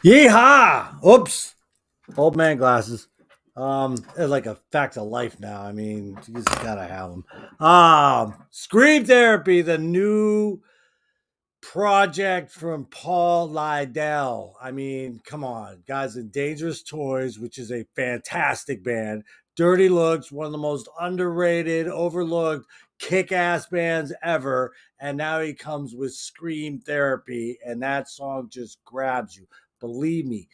Yeehaw! Oops. Old man glasses. They're like a fact of life now. I mean, you just gotta have them. Scream Therapy, the new project from Paul Lidel. I mean, come on, guys in Dangerous Toys, which is a fantastic band. Dirty Looks, one of the most underrated, overlooked, kick-ass bands ever. And now he comes with Scream Therapy, and that song just grabs you. Believe me,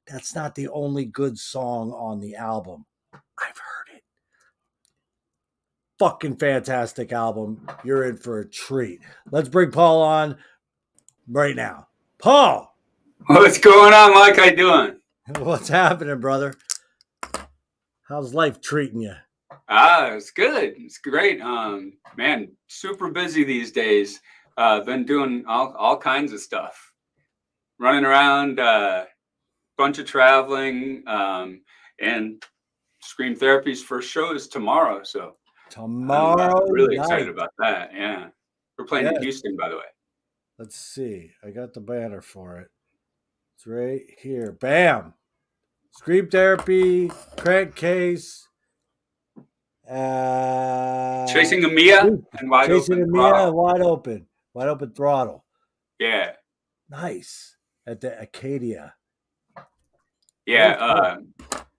that's not the only good song on the album. I've heard it. Fucking fantastic album. You're in for a treat. Let's bring Paul on right now. Paul, What's going on, Mike? How you doing? what's happening, brother? How's life treating you? It's good. It's great. Man, super busy these days. Been doing all kinds of stuff, running around, bunch of traveling, and Scream Therapy's first show is tomorrow, so I'm Tomorrow really excited night. about that. Yeah, we're playing in Yes. Houston, by the way. Let's see. I got the banner for it. It's right here. Bam. Scream Therapy, Crankcase, Chasing a Mia and Wide Chasing Open a Mia, Throttle. wide open throttle. Yeah, Nice. At the Acadia. Very yeah. cool.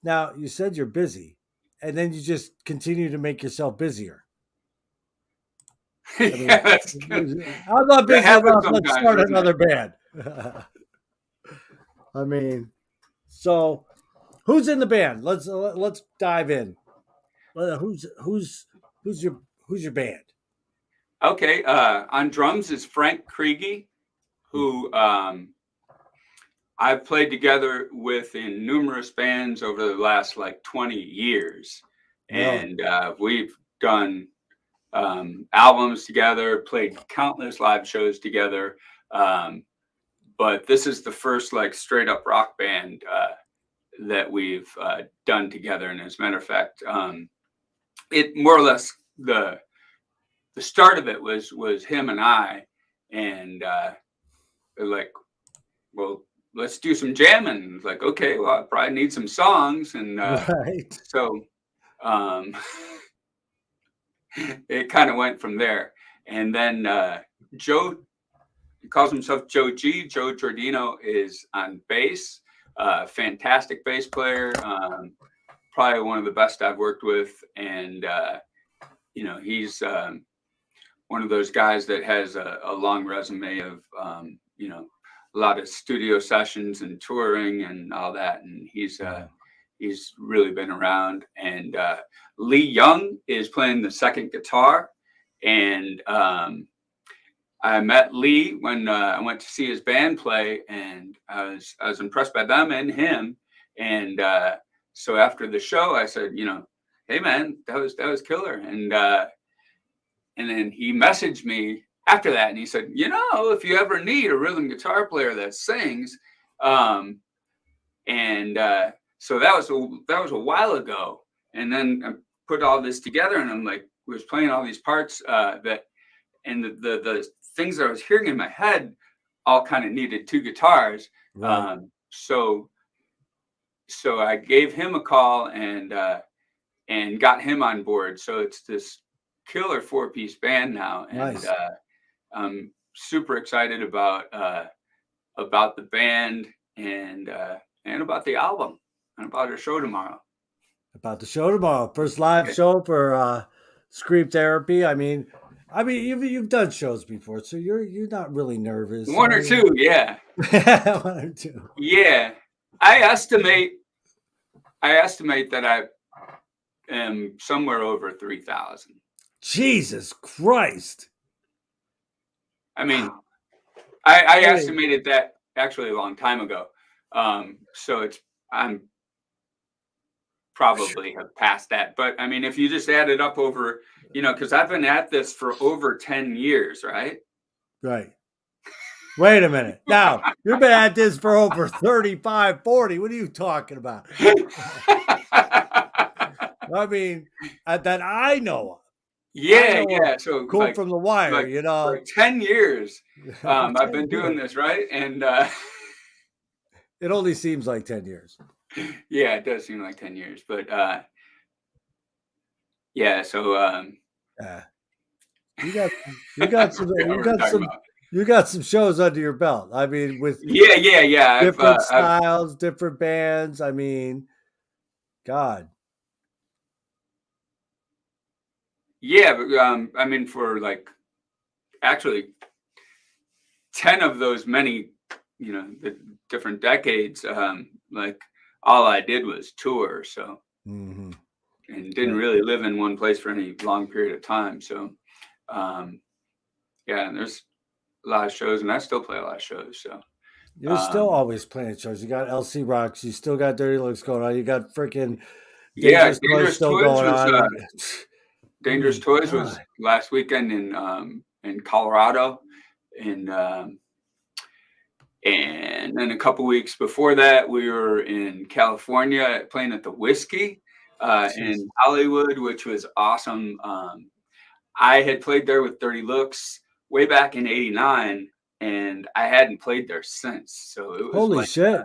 Now, you said you're busy, and then you just continue to make yourself busier. I mean, Yeah, that's good. I'm not That busy happens enough. Let's sometimes, start doesn't it? another band. I mean, so who's in the band? Let's dive in. Who's your band? Okay, on drums is Frank Kriege, who I've played together with in numerous bands over the last like 20 years. Really? And we've done albums together, played countless live shows together. Um, but this is the first like straight up rock band that we've done together. And as a matter of fact, it more or less the start of it was him and I, and like, well, let's do some jamming. It's like, okay, well, I probably need some songs, and Right. so um, it kind of went from there. And then Joe, he calls himself Joe G. Joe Giordino is on bass. Fantastic bass player. Probably one of the best I've worked with, and he's one of those guys that has a long resume of a lot of studio sessions and touring and all that, and Yeah. he's really been around. And Lee Young is playing the second guitar, and I met Lee when I went to see his band play, and I was impressed by them and him. And so after the show, I said, hey man, that was killer. And then he messaged me after that, and he said, if you ever need a rhythm guitar player that sings, and so that was a while ago. And then I put all this together, and I'm like, was playing all these parts and the things that I was hearing in my head all kind of needed two guitars. Right. So I gave him a call and got him on board. So it's this killer 4-piece band now, and Nice. I'm super excited about the band and about the album and about our show tomorrow. About the show tomorrow. First live show for Scream Therapy. I mean, you've done shows before, so you're not really nervous. One or two, yeah. One or two. Yeah. I estimate that I am somewhere over 3,000. Jesus Christ. I mean, I estimated that actually a long time ago. So I'm probably have passed that. But I mean, if you just add it up over, because I've been at this for over 10 years, right? Right. Wait a minute. Now, you've been at this for over 35, 40. What are you talking about? I mean, that I know of. Yeah, yeah. So Quote from The Wire, like 10 years, I've been doing this, right? And It only seems like 10 years. Yeah, it does seem like 10 years, but yeah. So Yeah. You got you got some I forgot what you we were got talking some about. you got some shows under your belt. I mean, with Yeah. different I've styles, different bands. I mean, God. yeah, but I mean, for like actually 10 of those many, the different decades, like all I did was tour. So, Hmm. and didn't really live in one place for any long period of time. So, um, yeah, and there's a lot of shows, and I still play a lot of shows. So, You're still um, always playing shows. You got LC Rocks. You still got Dirty Looks going on. You got freaking yeah, Dangerous Toys Dangerous still Toys going was on. I Dangerous mean, Toys was God. last weekend in Colorado, and and then a couple weeks before that, we were in California playing at the Whiskey Jeez. in Hollywood, which was awesome. I had played there with Dirty Looks way back in '89, and I hadn't played there since. So Holy shit.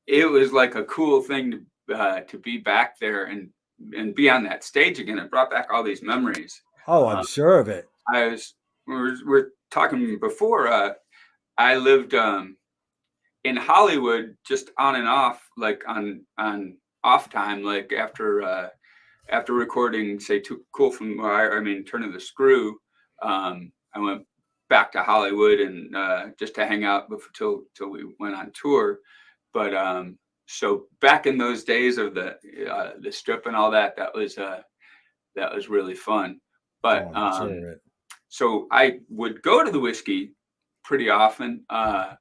it was like a cool thing to be back there and be on that stage again. It brought back all these memories. Oh, I'm Uh, sure of it. I was we're talking before. I lived in Hollywood just on and off, like on off time, like after recording, say, Too Cool from I mean, Turn of the Screw. I went back to Hollywood and just to hang out till we went on tour. But so back in those days of the strip and all that, that was really fun. Oh, But I'm sure of it. so I would go to the Whiskey pretty often, but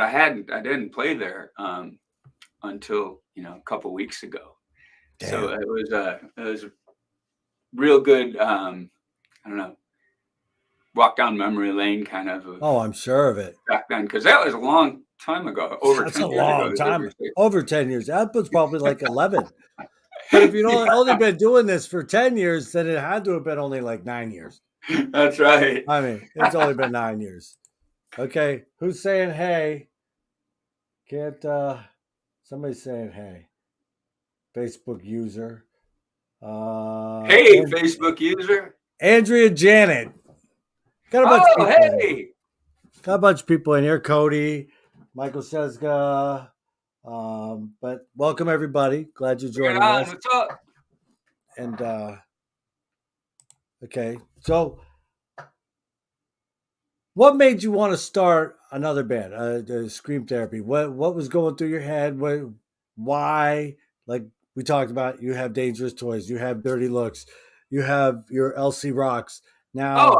I didn't play there until a couple weeks ago. So Damn. it was a real good I don't know, walk down memory lane kind of Oh, I'm sure of it. back then, because that was a long time ago, over That's a 10 years ago. long Is that what time. you're saying? Over 10 years. That was probably like 11. But if you'd only been doing this for 10 years, then it had to have been only like 9 years. Yeah, that's right. I mean, it's only been 9 years. Okay. Who's saying hey? Can't somebody's saying hey. Facebook user. Hey, And Facebook user. Andrea Janet. Got a bunch of Oh, people in here. hey. Got a bunch of people in here. Cody, Michael Sesga. But welcome everybody. Glad you're Right joining on. us. What's up? And okay. So what made you want to start another band, Scream Therapy? What was going through your head? Why? Like we talked about, you have Dangerous Toys, you have Dirty Looks, you have your LC Rocks. Oh, Now, well,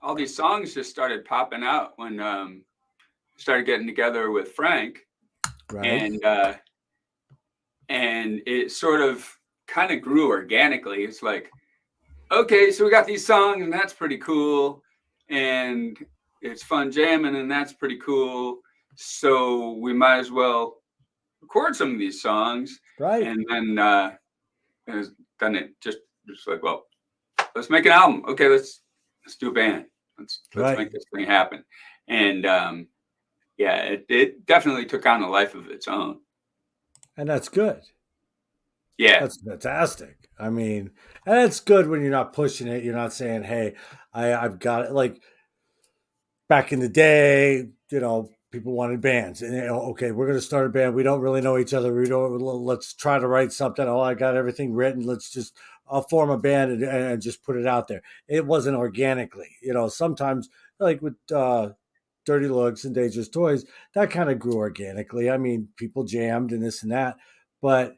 all these songs just started popping out when started getting together with Frank, right, and it sort of kind of grew organically. It's like, okay, so we got these songs, and that's pretty cool, and it's fun jamming, and that's pretty cool. So we might as well record some of these songs, right, and then it just like, well, let's make an album. Okay, let's do a band. Let's right, make this thing happen. And yeah, it definitely took on a life of its own. and that's good. Yeah. That's fantastic. I mean, and it's good when you're not pushing it. You're not saying, "Hey, I've got it." Like back in the day, people wanted bands, and okay, we're going to start a band. We don't really know each other. We don't. Let's try to write something. Oh, I got everything written. Let's just I'll form a band and just put it out there. It wasn't organically. Sometimes like with Dirty Looks and Dangerous Toys, that kind of grew organically. I mean, people jammed and this and that, but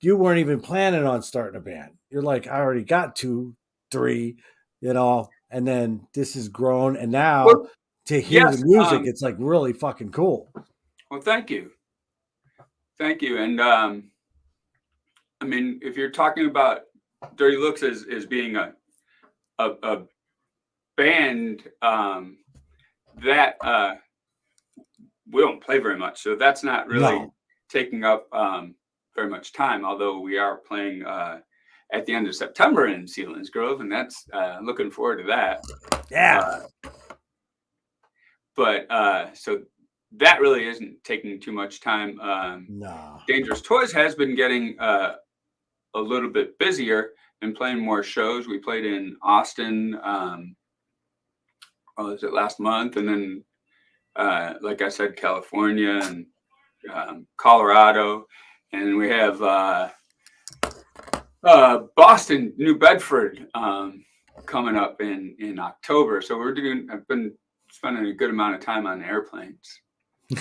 you weren't even planning on starting a band. You're like, I already got two, three, and then this has grown. And now Well, to hear the yes. music, it's like really fucking cool. Well, thank you. And I mean, if you're talking about Dirty Looks as being a band that we don't play very much, so that's not really No. taking up very much time. Although we are playing at the end of September in Selinsgrove, and that's looking forward to that. Yeah. So that really isn't taking too much time. No. Dangerous Toys has been getting a little bit busier and playing more shows. We played in Austin, was it last month? And then, like I said, California and Colorado. And we have Boston, New Bedford coming up in October. So I've been spending a good amount of time on airplanes.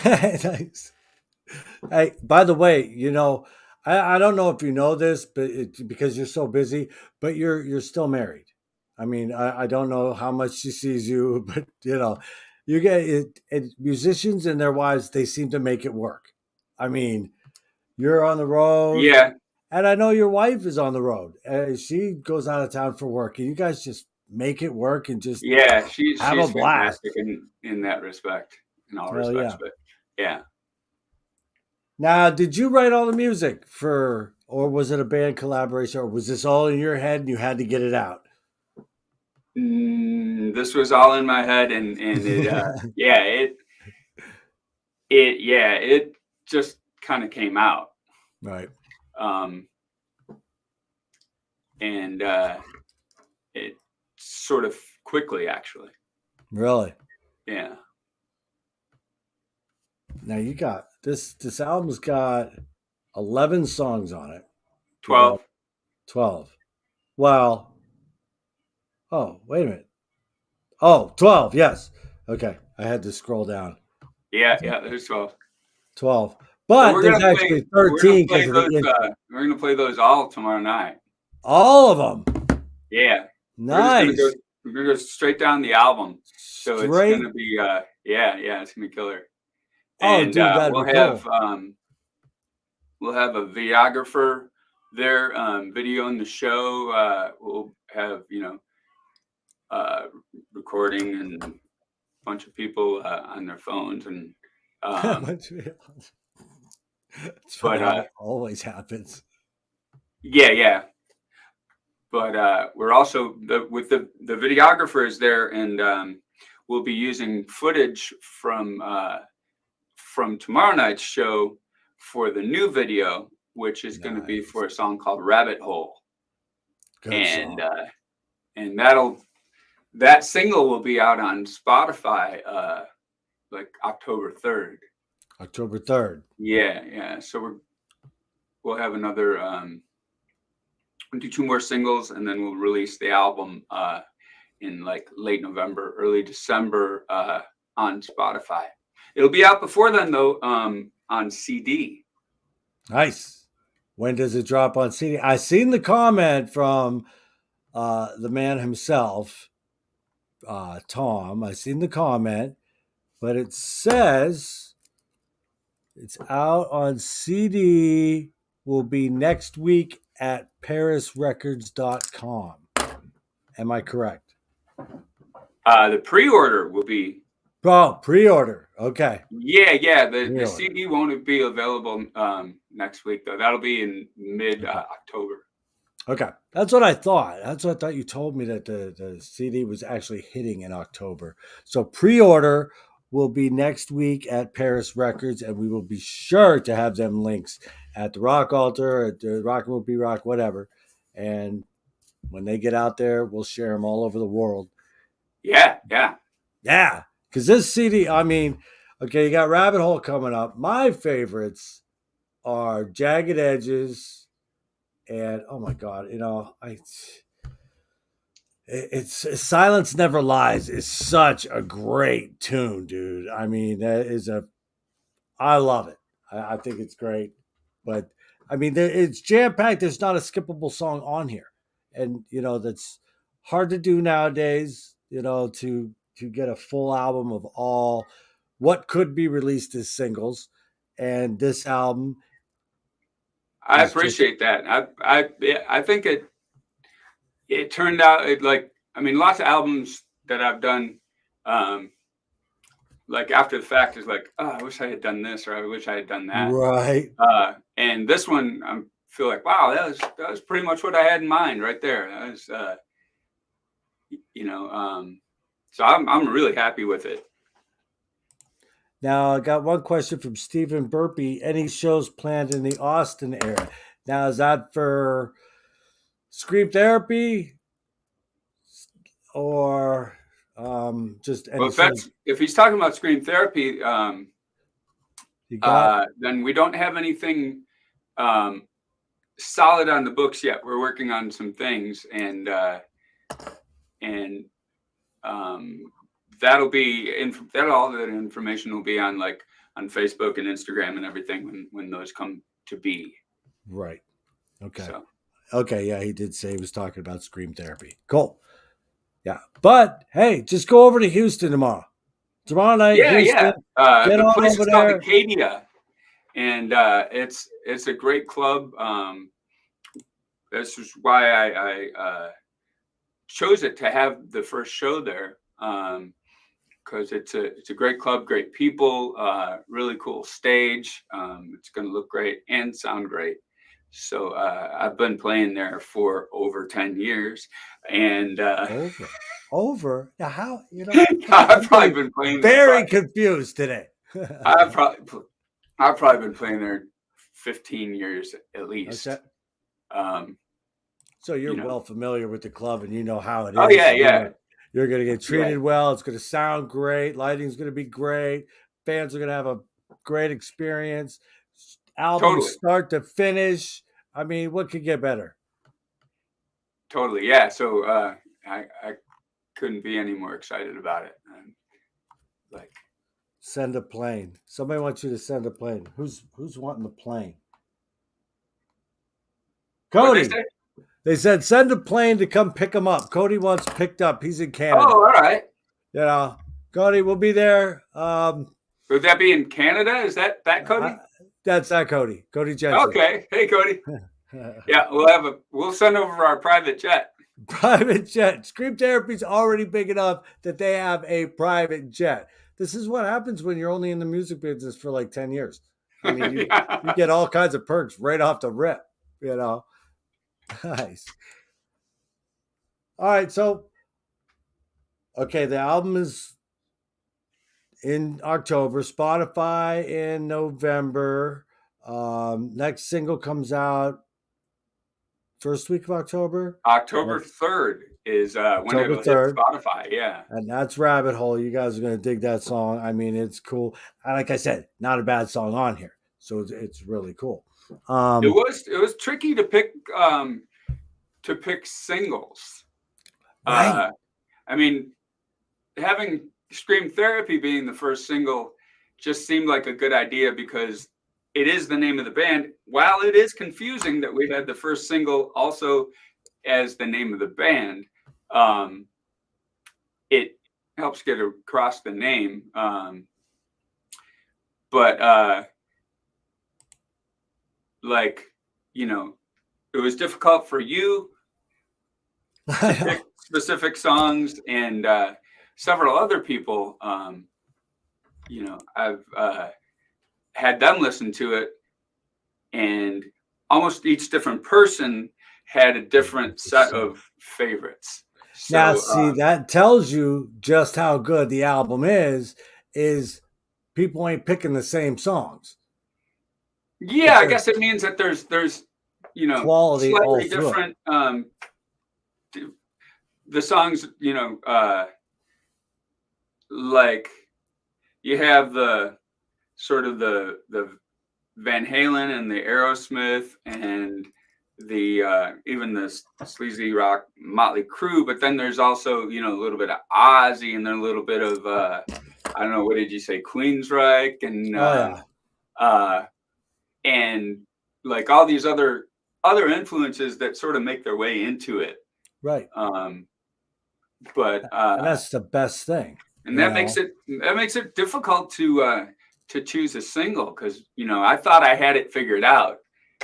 Nice. Hey, by the way, I don't know if you know this, but because you're so busy, but you're still married. I mean, I don't know how much she sees you, but you get it. And musicians and their wives, they seem to make it work. I mean, you're on the road, Yeah, and I know your wife is on the road. She goes out of town for work, and you guys just make it work and just yeah, have a she's blast. fantastic in that respect, in all Hell respects. yeah! But yeah. Now, did you write all the music for, or was it a band collaboration, or was this all in your head and you had to get it out? This was all in my head, and it yeah, it just kind of came out. Right. Um, and it sort of quickly, actually. Really? Yeah. Now you got this album's got 11 songs on it. 12. 12. Well, oh, wait a minute. Oh, 12, yes. Okay. I had to scroll down. Yeah, there's 12. 12. So But there's actually we're gonna 13 play because of those, the we're gonna play those all tomorrow night. all of them. Yeah. Nice. We're gonna go straight down the album. So it's Straight. gonna be it's gonna be killer. Oh, And dude, that'd be cool. we'll have a videographer there videoing the show. We'll have recording and a bunch of people on their phones, and It's funny how it always happens. yeah. But we're also with the videographer is there, and we'll be using footage from tomorrow night's show for the new video, which is going to be for a song called Rabbit Hole. Good and song. And that single will be out on Spotify like October 3rd. October 3rd. Yeah. So we'll have another we'll do 2 more singles, and then we'll release the album in like late November, early December on Spotify. It'll be out before then though, on CD. Nice. When does it drop on CD? I seen the comment from the man himself, Tom. I seen the comment, but it says it's out on CD. Will be next week at parisrecords.com. Am I correct? The pre-order will be. Oh, pre-order. Okay. Yeah. The CD won't be available next week though. That'll be in mid October. Okay, that's what I thought. That's what I thought you told me, that the CD was actually hitting in October. So pre-order will be next week at Paris Records, and we will be sure to have them links at the Rock Altar, at the Rock Will Be Rock, whatever. And when they get out there, we'll share them all over the world. Yeah. Because this CD, I mean, okay, you got Rabbit Hole coming up. My favorites are Jagged Edges. And oh my god, it's Silence Never Lies is such a great tune, dude. I mean, I love it. I think it's great, but I mean, it's jam packed. There's not a skippable song on here, and that's hard to do nowadays. To get a full album of all what could be released as singles, and this album. I appreciate that. I think it turned out lots of albums that I've done like after the fact is like, oh, I wish I had done this, or I wish I had done that. Right. And this one I'm feel like, wow, that was pretty much what I had in mind right there. That was, so I'm really happy with it. Now, I got one question from Stephen Burpee. Any shows planned in the Austin area? Now, is that for Scream Therapy or just any Well, shows if he's talking about Scream Therapy, you got? then we don't have anything solid on the books yet. We're working on some things, and that'll be all that information will be on on Facebook and Instagram and everything when those come to be. Right. Okay. So. Okay. Yeah, he did say he was talking about Scream Therapy. Cool. Yeah. But hey, just go over to Houston tomorrow. Tomorrow night, Yeah, Houston. yeah. Get The on place over is called there. Acadia, and it's a great club. This is why I chose it to have the first show there, because it's a great club, great people, really cool stage. It's going to look great and sound great. So I've been playing there for over 10 years, and over. Now, how I've probably been playing there. Very confused today. I've probably been playing there 15 years at least. Okay. Um, So you're well familiar with the club, and you know how it is. Oh yeah, yeah. You're going to get treated well. It's going to sound great. Lighting's going to be great. Fans are going to have a great experience. Album start to finish. I mean, what could get better? Totally, yeah. So I couldn't be any more excited about it. Send a plane. Somebody wants you to send a plane. Who's wanting the plane? Cody. They said send a plane to come pick him up. Cody wants picked up. He's in Canada. Oh, all right. Cody, we'll be there. Would that be in Canada? Is that Cody? That's that Cody. Cody Jensen. Okay. Hey, Cody. Yeah, we'll send over our private jet. Private jet. Scream Therapy's already big enough that they have a private jet. This is what happens when you're only in the music business for like 10 years. I mean, you get all kinds of perks right off the rip, Nice. All right, so the album is in October, Spotify in November. Next single comes out first week of October. October 3rd is when it'll hit Spotify, yeah. And that's Rabbit Hole. You guys are going to dig that song. I mean, it's cool. Like I said, not a bad song on here. So it's really cool. It was tricky to pick singles. Right. I mean, having Scream Therapy being the first single just seemed like a good idea because it is the name of the band. While it is confusing that we had the first single also as the name of the band, it helps get across the name. But it was difficult for you to pick specific songs, and several other people, I've had them listen to it, and almost each different person had a different set of favorites. So, now, see, that tells you just how good the album is people ain't picking the same songs. Yeah, I guess it means that there's quality slightly different. The songs, like you have the sort of the Van Halen and the Aerosmith and the even the sleazy rock Motley Crue, but then there's also a little bit of Ozzy and then a little bit of I don't know, what did you say, Queensryche and and like all these other influences that sort of make their way into it, right? But and that's the best thing, and that makes it difficult to choose a single because I thought I had it figured out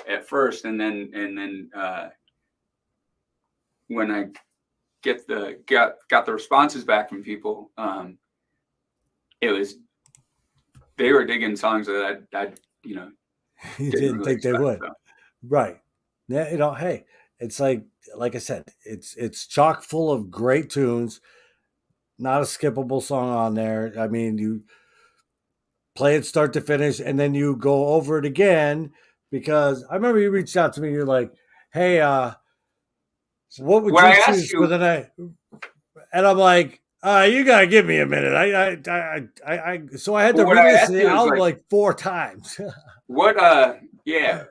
at first, and then when I got the responses back from people, they were digging songs that I you didn't really think they would, so. Right? Yeah, hey, it's like I said, it's chock full of great tunes. Not a skippable song on there. I mean, you play it start to finish, and then you go over it again because I remember you reached out to me. You're like, "Hey, what would When you I asked choose for you, the night?" And I'm like, "You gotta give me a minute." So I had to what I re-listen asked to the you is album like, like 4 times. what, yeah,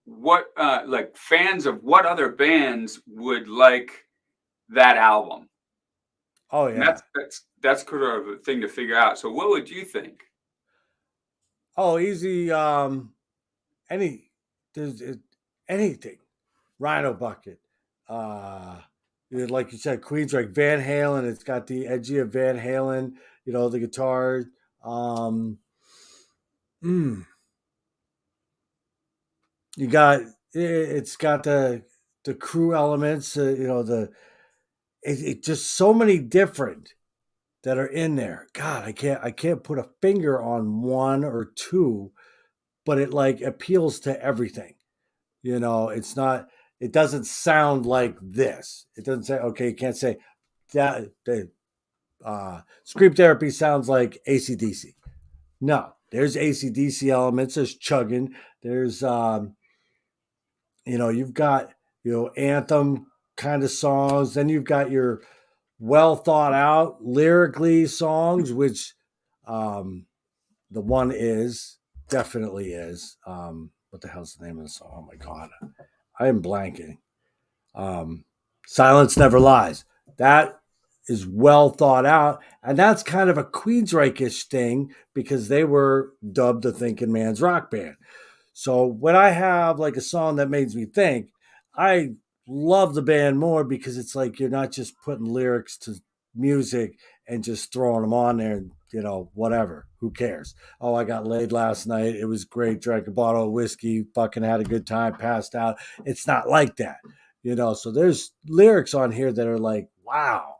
what, like fans of what other bands would like that album? Oh And yeah. that's kind of a thing to figure out. So what would you think? Oh, easy. Any there's anything. Rhino Bucket. Uh, like you said, Queensryche, Van Halen. It's got the edgy of Van Halen. The guitar. Um, mm, you got it's got the crew elements. It just so many different that are in there. God, I can't put a finger on one or two, but it like appeals to everything. It's not. It doesn't sound like this. It doesn't say. Okay, you can't say that. Scream Therapy sounds like ACDC. No, there's ACDC elements. There's chugging. There's you've got anthem kind of songs. Then you've got your well thought out lyrically songs, which um, the one is definitely is. What the hell's the name of the song? Oh my god, I am blanking. Um, Silence Never Lies. That is well thought out. And that's kind of a Queensryche-ish thing because they were dubbed the Thinking Man's Rock Band. So when I have like a song that makes me think, I love the band more because it's like you're not just putting lyrics to music and just throwing them on there and whatever. Who cares? Oh, I got laid last night. It was great. Drank a bottle of whiskey, fucking had a good time, passed out. It's not like that. So there's lyrics on here that are like, wow.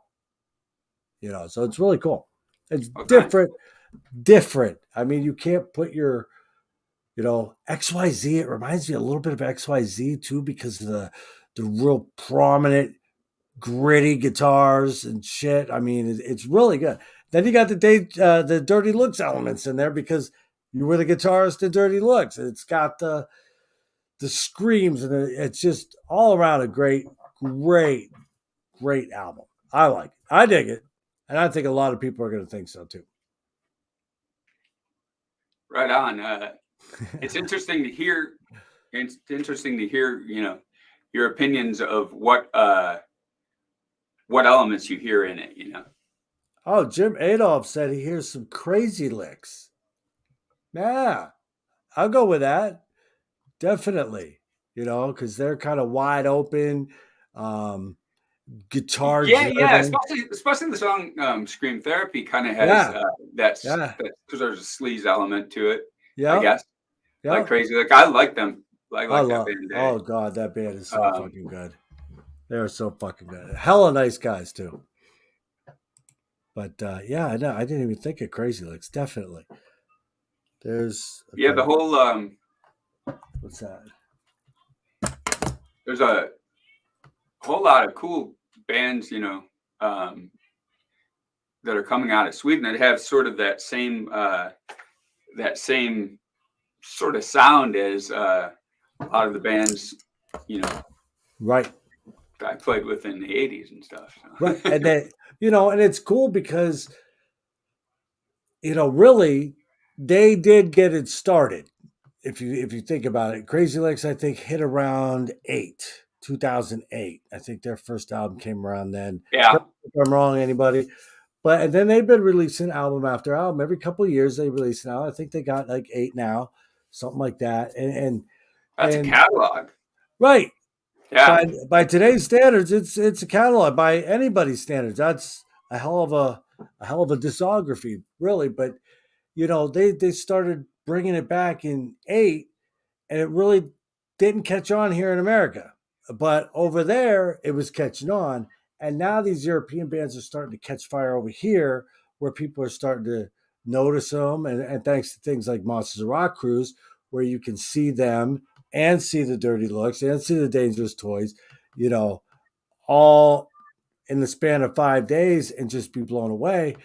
So it's really cool. It's Okay. different. I mean, you can't put your XYZ. It reminds me a little bit of XYZ too because of the real prominent, gritty guitars and shit. I mean, it's really good. Then you got the Dirty Looks elements in there because you were the guitarist in Dirty Looks. It's got the screams and it's just all around a great, great album. I like it. I dig it, and I think a lot of people are going to think so too. Right on. It's interesting to hear. It's interesting to hear, your opinions of what elements you hear in it. Oh, Jim Adolph said he hears some crazy licks. Yeah, I'll go with that. Definitely. Because they're kind of wide open, um, guitar Yeah, yeah. driven. Especially the song "Scream Therapy" kind of has Yeah, yeah, that because there's a sleaze element to it, I yep, guess. Like yep. crazy. Like I like them. I I like that love. band. Oh God, that band is so Um, fucking good. They're so fucking good. Hella nice guys too. But yeah, I know. I didn't even think of Crazy Licks. Definitely. There's yeah, okay. the whole What's that? there's a whole lot of cool bands, um, that are coming out of Sweden that have sort of that same sort of sound as a lot of the bands, you know, Right, I played with in the '80s and stuff. right, So. and then and it's cool because really they did get it started. If you think about it, Crazy Legs I think hit around 2008. I think their first album came around then. Yeah, Correct me if I'm wrong, anybody. But and then they've been releasing album after album. Every couple of years they release an album. I think they got like 8 now, something like that. that's a And catalog. right, Yeah, by today's standards, it's a catalog. By anybody's standards, that's a hell of a discography, really. But they started bringing it back in 8, and it really didn't catch on here in America. But over there, it was catching on. And now these European bands are starting to catch fire over here, where people are starting to notice them. And thanks to things like Monsters of Rock Cruise, where you can see them and see the dirty looks and see the dangerous toys, you know, all in the span of 5 days and just be blown away.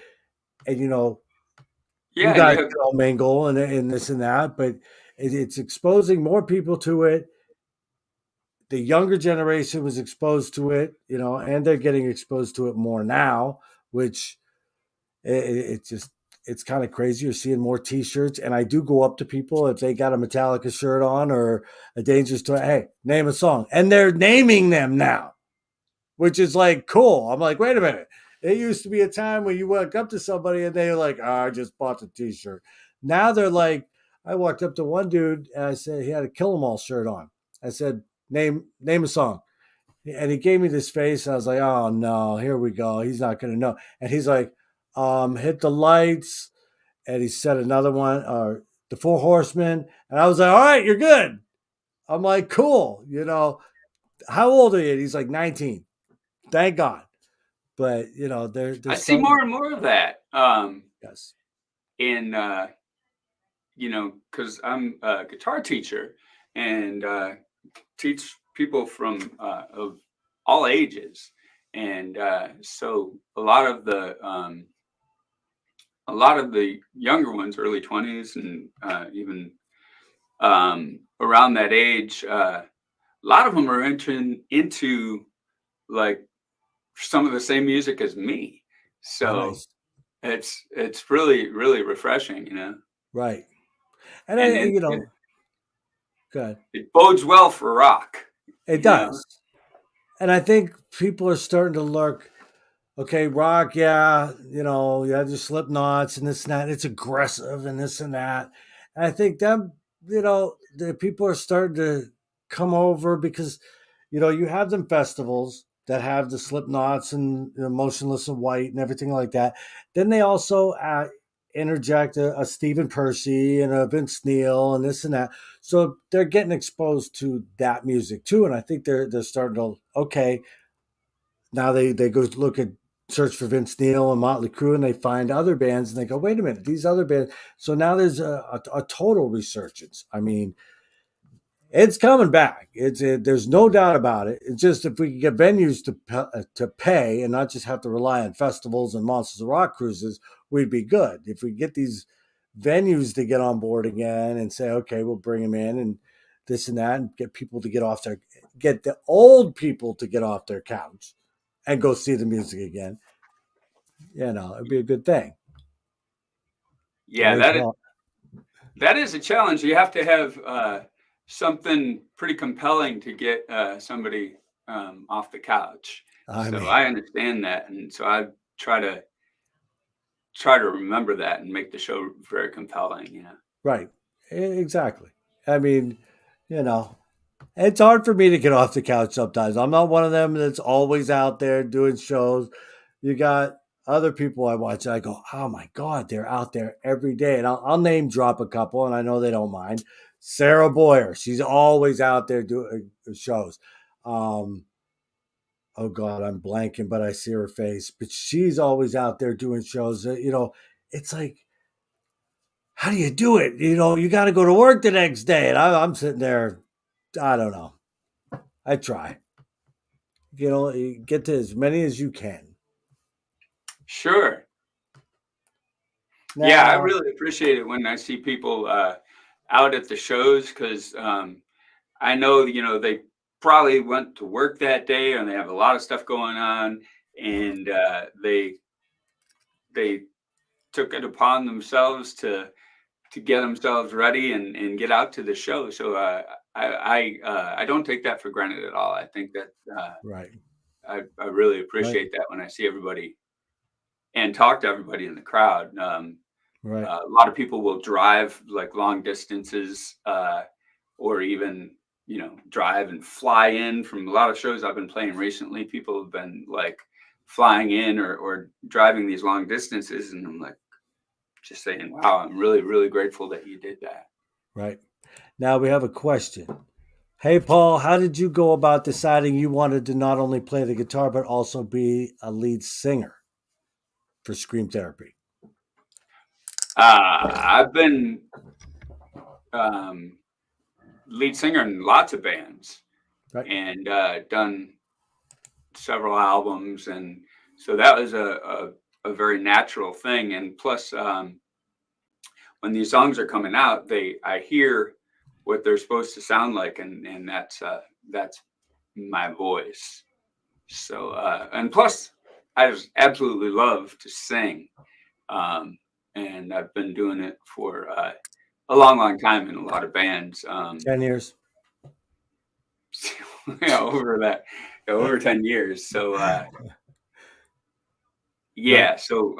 And you Yeah, and guys you have all mingle and this and that, but it's exposing more people to it. The younger generation was exposed to it, and they're getting exposed to it more now, which it just it's kind of crazy. You're seeing more T-shirts, and I do go up to people if they got a Metallica shirt on or a Dangerous Toy. Hey, name a song, and they're naming them now, which is like cool. I'm like, wait a minute. It used to be a time when you walk up to somebody and they're like, oh, I just bought the T-shirt. Now they're like, I walked up to one dude and I said he had a Kill 'Em All shirt on. I said, name a song. And he gave me this face. And I was like, oh no, here we go. He's not gonna know. And he's like, hit the lights. And he said another one, the Four Horsemen. And I was like, all right, you're good. I'm like, cool. How old are you? He's like 19. Thank God. But I there's see starting. more and more of that. Yes. In because I'm a guitar teacher and teach people from of all ages, and so a lot of the younger ones, early 20s, and even around that age, a lot of them are entering into like some of the same music as me. So Nice. it's really really refreshing, Right. And and good. it bodes well for rock, It you know. does. And I think people are starting to look. Okay, rock, yeah, you have your Slipknots and this and that. It's aggressive and this and that. And I think the people are starting to come over because, you have them festivals that have the Slipknots and Motionless in White and everything like that. Then they also interject a Stephen Percy and a Vince Neil and this and that. So they're getting exposed to that music too. And I think they're starting to, okay, now they go look at search for Vince Neil and Motley Crue and they find other bands and they go, wait a minute, these other bands. So now there's a total resurgence. I mean, it's coming back. There's no doubt about it. It's just if we could get venues to pay and not just have to rely on festivals and Monsters of Rock cruises, we'd be good. If we get these venues to get on board again and say, okay, we'll bring them in and this and that, and get people to get the old people to get off their couch and go see the music again. It'd be a good thing. What Yeah, do you call that is a challenge. You have to have something pretty compelling to get somebody off the couch. it? I So mean, I understand that, and so I try to try to remember that and make the show very compelling. right. Exactly. I mean, you know, it's hard for me to get off the couch sometimes. I'm not one of them that's always out there doing shows. You got other people I watch. I go, oh my God, they're out there every day. And I'll name drop a couple, and I know they don't mind. Sarah Boyer, she's always out there doing shows. Um, oh God, I'm blanking, but I see her face. But she's always out there doing shows. It's like, how do you do it? You got to go to work the next day. And I'm sitting there, I don't know. I try. You get to as many as you can. Sure. Yeah, I Now, really appreciate it when I see people out at the shows because I know they probably went to work that day and they have a lot of stuff going on, and they took it upon themselves to get themselves ready and get out to the show. So I don't take that for granted at all. I think that right, I really right, appreciate that when I see everybody and talk to everybody in the crowd. right, A lot of people will drive like long distances, or even drive and fly in from a lot of shows I've been playing recently. People have been like flying in or driving these long distances, and I'm like just saying, wow, I'm really really grateful that you did that. right. Now we have a question. Hey, Paul, how did you go about deciding you wanted to not only play the guitar but also be a lead singer for Scream Therapy? I've been lead singer in lots of bands Right. and done several albums, and so that was a very natural thing. And plus, when these songs are coming out, they I hear what they're supposed to sound like, and that's my voice. So and plus, I just absolutely love to sing, um, and I've been doing it for a long, long time in a lot of bands. 10 years. Yeah, over that, over 10 years. So Right. yeah, so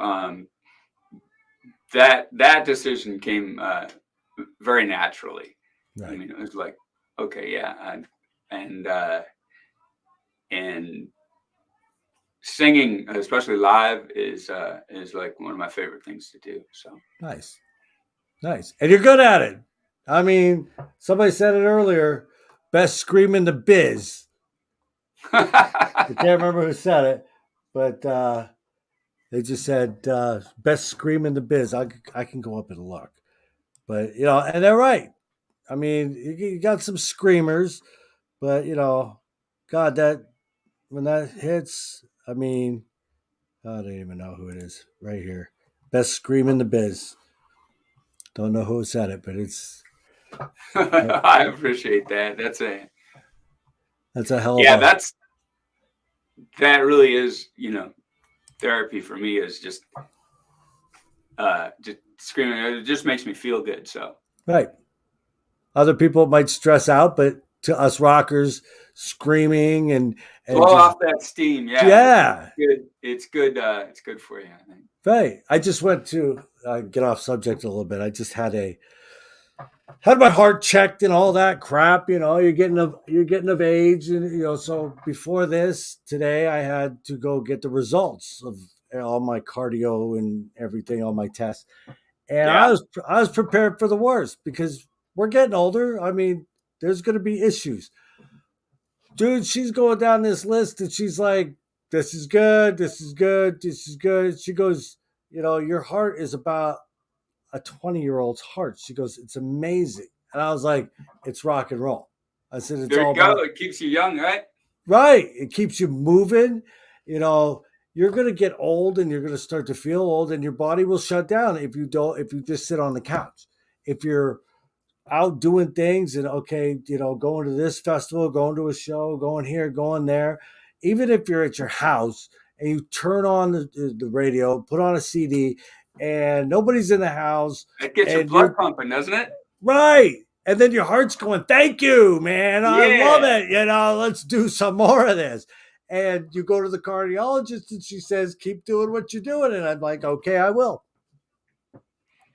that decision came very naturally. I Right. mean, it was like, okay, yeah, and and singing, especially live, is like one of my favorite things to do. So Nice. Nice. And you're good at it. I mean, somebody said it earlier. Best scream in the biz. I can't remember who said it, but they just said best scream in the biz. I can go up and look, but and they're right. I mean, you got some screamers, but God, that when that hits, I mean, I don't even know who it is right here. Best scream in the biz. Don't know who said it, but I appreciate that. that's a hell of Yeah, a that really is, therapy for me is just screaming. It just makes me feel good. So right. Other people might stress out, but to us rockers, screaming and blow just off that steam. Yeah, it's yeah, good. It's good. It's good for you, I think. right. I just went to get off subject a little bit. I just had my heart checked and all that crap. You're getting of age, and so before this today, I had to go get the results of all my cardio and everything, all my tests, and I Yeah, was I was prepared for the worst because we're getting older. I mean, there's going to be issues. Dude, she's going down this list and she's like, this is good, this is good, this is good. She goes, your heart is about a 20-year-old's heart. She goes, it's amazing. And I was like, it's rock and roll. I said, it's there all you go. about, It keeps you young, right? right. It keeps you moving. You know, you're going to get old and you're going to start to feel old and your body will shut down if you just sit on the couch. If you're out doing things and okay, going to this festival, going to a show, going here, going there. Even if you're at your house and you turn on the radio, put on a CD, and nobody's in the house, It gets your and blood you're pumping, doesn't it? right, and then your heart's going, "Thank you, man, I love Yeah. it." Let's do some more of this. And you go to the cardiologist, and she says, "Keep doing what you're doing," and I'm like, "Okay, I will."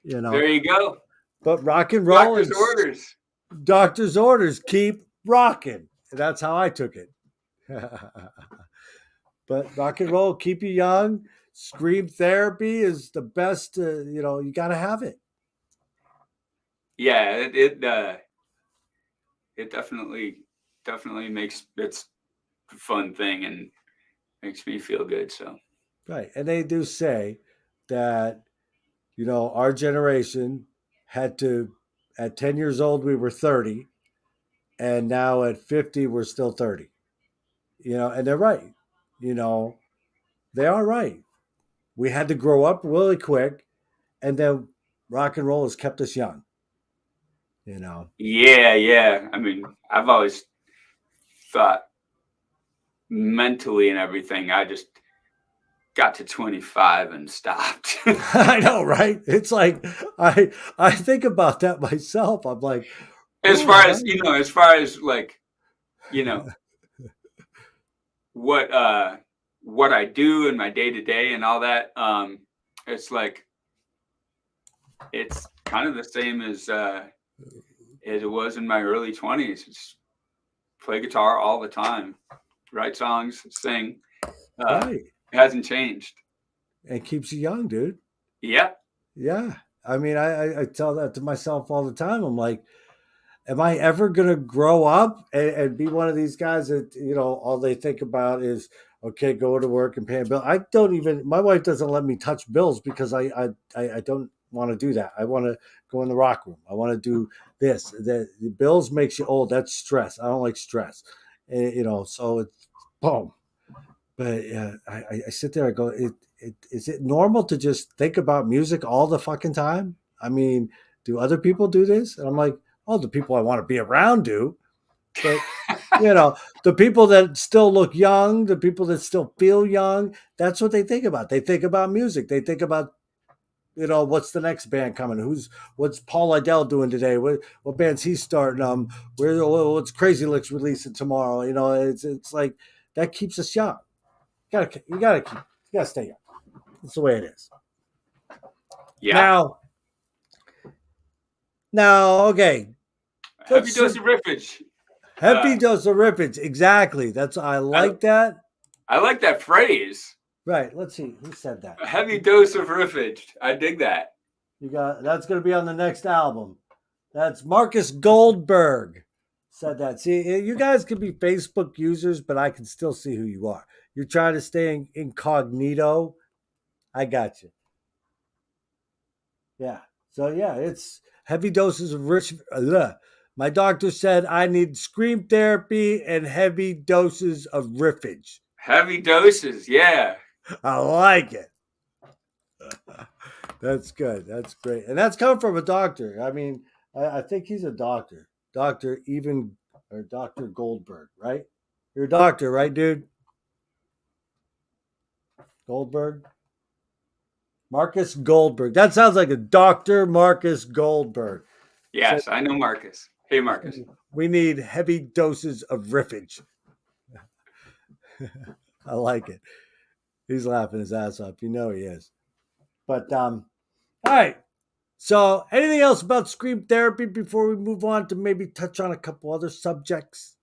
You There know, you go. but rock and roll Doctor's and orders. doctor's orders, keep rocking. That's how I took it. But rock and roll, keep you young. Scream therapy is the best. You got to have it. Yeah, it definitely makes it's a fun thing and makes me feel good. So Right. And they do say that, our generation had to, at 10 years old, we were 30. And now at 50, we're still 30. And they're right. You know, they are right. We had to grow up really quick. And then rock and roll has kept us young. You know, yeah, yeah. I mean, I've always thought mentally and everything. I just got to 25 and stopped. I know, right? It's like I think about that myself. I'm like, As oh, far as as far as like you know what what I do in my day to day and all that. It's like it's kind of the same as it was in my early 20s. It's play guitar all the time, write songs, sing. Uh, right. it hasn't changed. It keeps you young, dude. Yeah, Yeah. I mean, I tell that to myself all the time. I'm like, am I ever gonna grow up and be one of these guys that all they think about is go to work and pay a bill? I don't even. My wife doesn't let me touch bills because I don't. want to do that. I want to go in the rock room. I want to do this. The bills makes you old. That's stress. I don't like stress. So it's boom. But I sit there. I go, is it normal to just think about music all the fucking time? I mean, do other people do this? And I'm like, oh, the people I want to be around do. But the people that still look young, the people that still feel young, that's what they think about. They think about music. They think about, what's the next band coming? What's Paul Lidel doing today? What band's he starting? What's Crazy Lick's releasing tomorrow? It's like that keeps us young. You gotta stay young. That's the way it is. Yeah. Now, okay. Heavy dose of riffage. Heavy dose of riffage. Exactly. I like that. I like that phrase. Right. Let's see. Who said that? A heavy dose of riffage. I dig that. That's going to be on the next album. That's Marcus Goldberg said that. See, you guys can be Facebook users, but I can still see who you are. You're trying to stay incognito. I got you. Yeah. So yeah, it's heavy doses of rich. My doctor said I need scream therapy and heavy doses of riffage. Heavy doses, yeah. I like it. That's good. That's great. And that's coming from a doctor. I mean, I think he's a doctor. Dr. Goldberg, right? You're a doctor, right, dude? Goldberg? Marcus Goldberg. That sounds like a Dr. Marcus Goldberg. Yes, I know Marcus. Hey, Marcus. We need heavy doses of riffage. I like it. He's laughing his ass off. He is. But all right. So, anything else about scream therapy before we move on to maybe touch on a couple other subjects?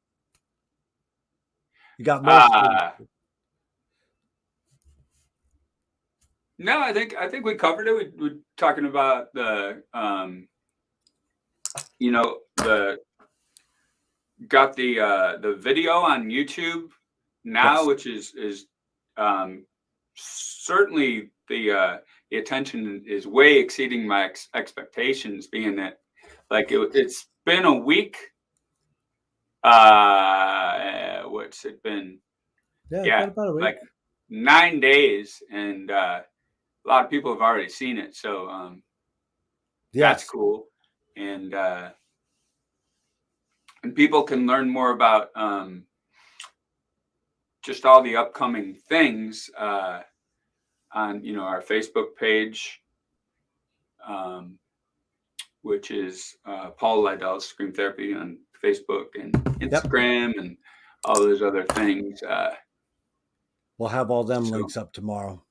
You got more? No, I think we covered it. We're talking about the got the video on YouTube now, yes, which is certainly the attention is way exceeding my expectations, being that it's been a week. What's it been? Yeah, about a week. Like 9 days, and a lot of people have already seen it. So yes, that's cool, and people can learn more about just all the upcoming things on our Facebook page, which is Paul Lidel's Scream Therapy on Facebook and Instagram, yep, and all those other things. We'll have all them links up tomorrow.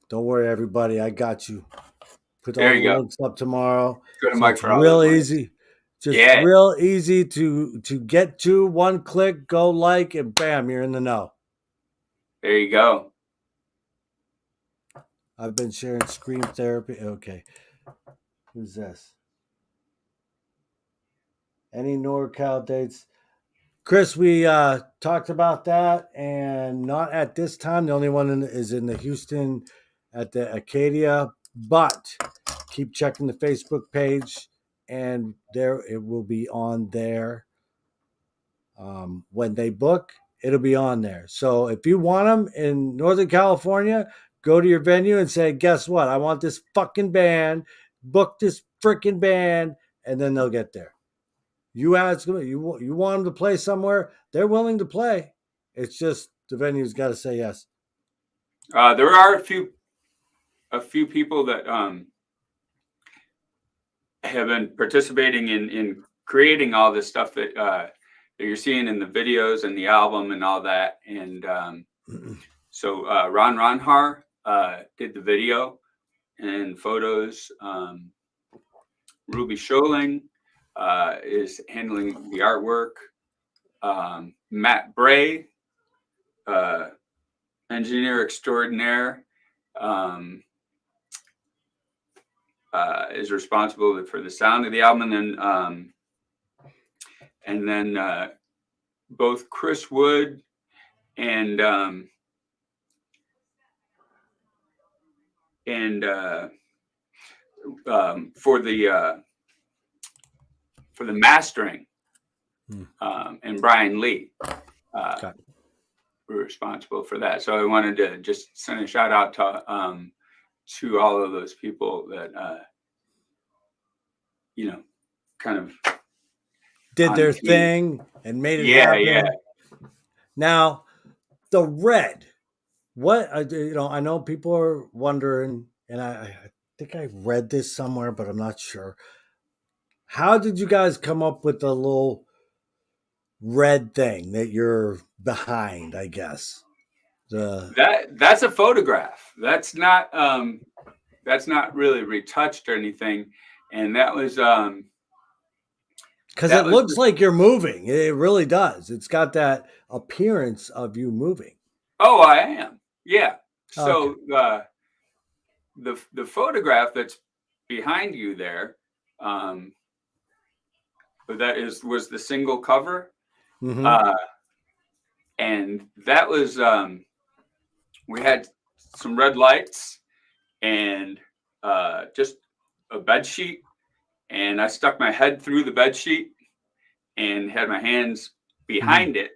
Don't worry, everybody. I got you. Put all the links up tomorrow. Go to Mike for all real easy. Just real easy to get to. One click, go like, and bam, you're in the know. There you go. I've been sharing scream therapy. Okay. Who's this? Any NorCal dates? Chris, we talked about that, and not at this time. The only one is in the Houston at the Acadia, but keep checking the Facebook page, and there it will be on there. When they book, it'll be on there. So if you want them in Northern California, go to your venue and say, guess what? I want this fucking band. Book this freaking band, and then they'll get there. You ask them, you want them to play somewhere, they're willing to play. It's just the venue's got to say yes. There are a few people that have been participating in creating all this stuff that you're seeing in the videos and the album and all that. And so Ron Ronhar did the video and photos. Ruby Scholing is handling the artwork. Matt Bray, engineer extraordinaire, is responsible for the sound of the album, and then both Chris Wood and for the mastering, and Brian Lee Okay. were responsible for that. So I wanted to just send a shout out to all of those people that kind of Did on their the team. thing and made it Yeah, yeah. happen. Now, the red. What I know people are wondering, and I think I read this somewhere, but I'm not sure. How did you guys come up with the little red thing that you're behind? I guess the That's a photograph. That's not really retouched or anything, and because it that was looks like you're moving. It really does. It's got that appearance of you moving. oh, I am, yeah. Okay. So the photograph that's behind you there, um, was the single cover, Mm-hmm. uh, and that was we had some red lights and just a bed sheet, and I stuck my head through the bed sheet and had my hands Mm-hmm. behind it,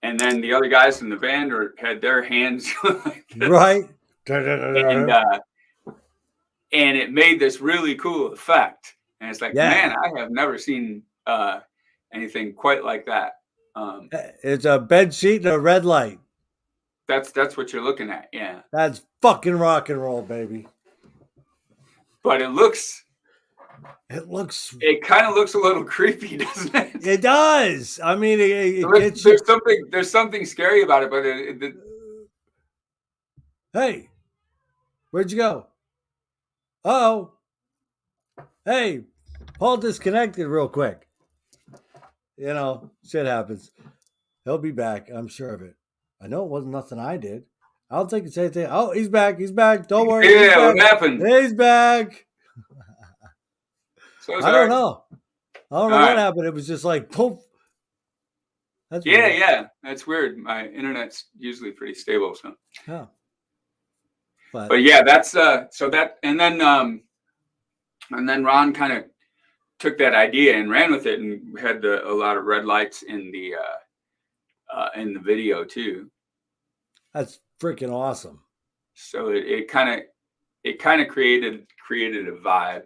and then the other guys in the band had their hands like this, Right. and and it made this really cool effect. And it's like, man, Yeah. I have never seen anything quite like that. Um, It's a bed sheet and a red light. that's what you're looking at, yeah. That's fucking rock and roll, baby. But It looks. it kind of looks a little creepy, doesn't it? It does. I mean, it gets you. There's something scary about it, but Hey, where'd you go? Oh, hey, Paul disconnected real quick. Shit happens. He'll be back. I'm sure of it. I know it wasn't nothing I did. I don't think it's anything. Oh, he's back. He's back. Don't worry. He's yeah, back. what happened? He's back. So I don't sorry. know. I don't know All what right. happened. It was just like poof. That's Yeah, weird. yeah, that's weird. My internet's usually pretty stable, so. Yeah. But But yeah, that's so that, and then Ron kind of took that idea and ran with it, and had a lot of red lights in the video too. that's freaking awesome. So it kind of created a vibe.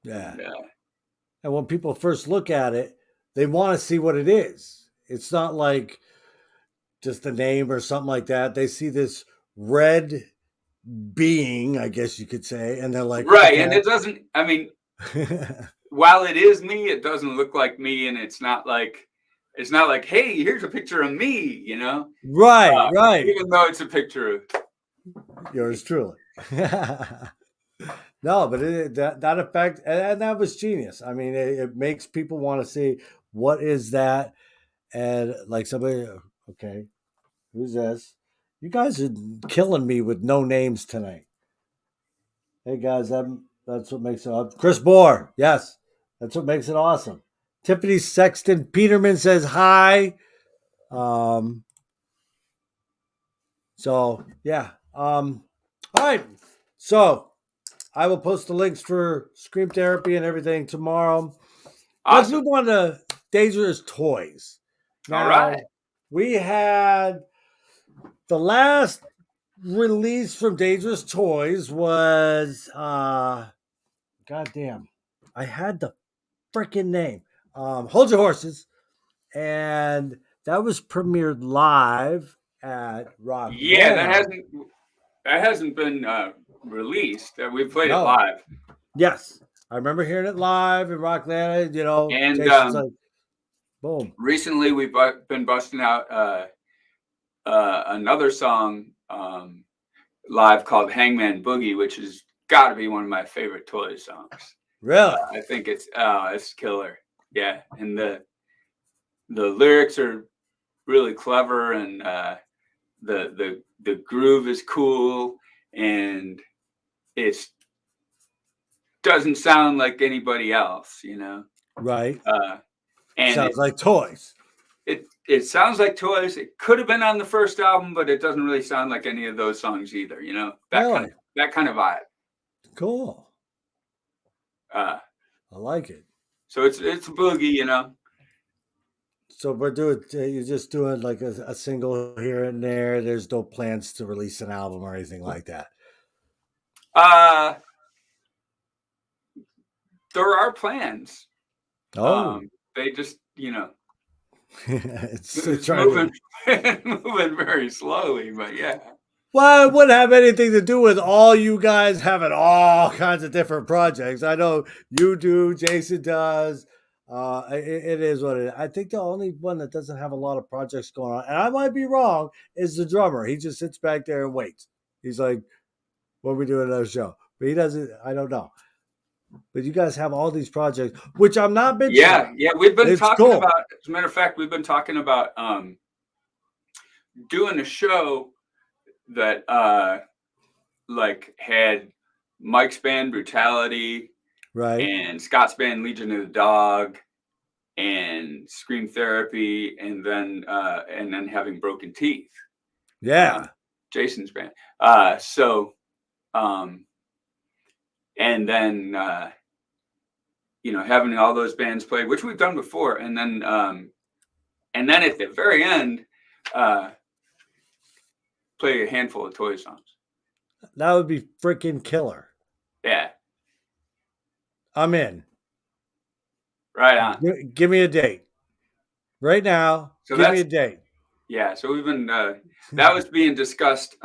Yeah. And, And when people first look at it, they want to see what it is. It's not like just a name or something like that. They see this red being, I guess you could say, and they're like, right, okay. and it doesn't. I mean, while it is me, it doesn't look like me, and it's not like, hey, here's a picture of me, Right, right. even though it's a picture of. Yours truly. No, but that effect, and that was genius. I mean, it makes people want to see what is that, and like somebody, okay, who's this? You guys are killing me with no names tonight. Hey guys, that's what makes it up. Chris Bohr, yes, that's what makes it awesome. Tiffany Sexton Peterman says hi. Um, so yeah. All right. So I will post the links for Scream Therapy and everything tomorrow. Let's Awesome. move on to Dangerous Toys. All Now, right. we had the last release from Dangerous Toys was goddamn. I had the freaking name. Hold Your Horses. And that was premiered live at Rock Yeah, Atlanta. that hasn't been released. We played it No. live, Yes. I remember hearing it live in Rock Atlanta. and Jason's like, boom. recently we've been busting out another song live called "Hangman Boogie," which has got to be one of my favorite Toys songs. Really? I think it's killer. Yeah, and the lyrics are really clever, and the groove is cool, and it doesn't sound like anybody else, Right. and Sounds like toys. it sounds like Toys. It could have been on the first album, but it doesn't really sound like any of those songs either. That Really? that kind of vibe. Cool. Uh, I like it. so it's a boogie, you know. So we're doing. You're just doing like a single here and there. There's no plans to release an album or anything like that. Uh, there are plans. Oh, They just, you know, it's it's trying to. moving moving very slowly, but yeah. Well, it wouldn't have anything to do with all you guys having all kinds of different projects. I know you do, Jason does. It is what it is. I think the only one that doesn't have a lot of projects going on, and I might be wrong, is the drummer. He just sits back there and waits. He's like, "When we do another show," but he doesn't. I don't know. But you guys have all these projects, which I'm not bitching Yeah, on. yeah. We've been It's talking cool, about, as a matter of fact, we've been talking about doing a show that like had Mike's band Brutality right? and Scott's band Legion of the Dog and Scream Therapy and then having Broken Teeth, Yeah, Jason's band. So um and then you know, having all those bands play, which we've done before, and then at the very end, uh play a handful of Toy songs. that would be freaking killer. Yeah, I'm in. right on. Give me a date right now. So Give me a that's date. yeah. So we've been that was being discussed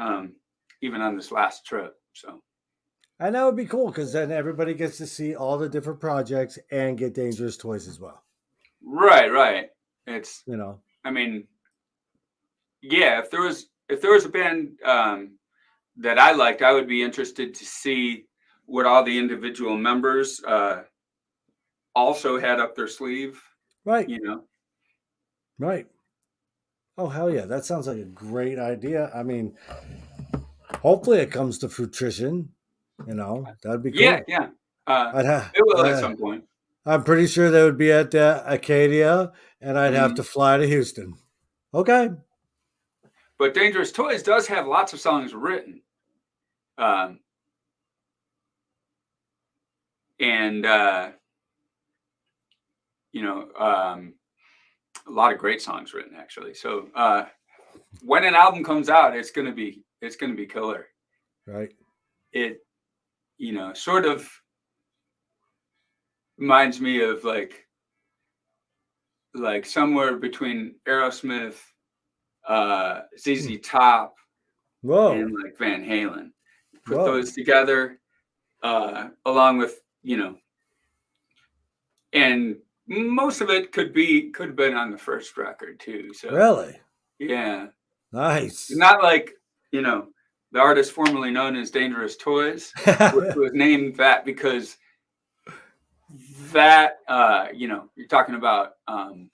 even on this last trip. So And that would be cool because then everybody gets to see all the different projects and get dangerous toys as well. right. It's You know, I mean, yeah. If there was a band that I liked, I would be interested to see what all the individual members also had up their sleeve. right, You know. right. Oh hell yeah, that sounds like a great idea. I mean, hopefully it comes to fruition. You know, that'd be Yeah, cool. yeah. I'd have. It will at some point. I'm pretty sure they would be at Acadia, and I'd have to Mhm. fly to Houston. Okay. But Dangerous Toys does have lots of songs written. Um, and you know, a lot of great songs written actually. So when an album comes out, it's gonna be killer. Right. It you know sort of reminds me of like somewhere between Aerosmith, Hmm. ZZ Top, and Whoa. like Van Halen. Put Whoa. those together, along with you know, and most of it could have been on the first record too. So Really? yeah, Nice. not like you know the artist formerly known as Dangerous Toys, which was named that because that you know you're talking about an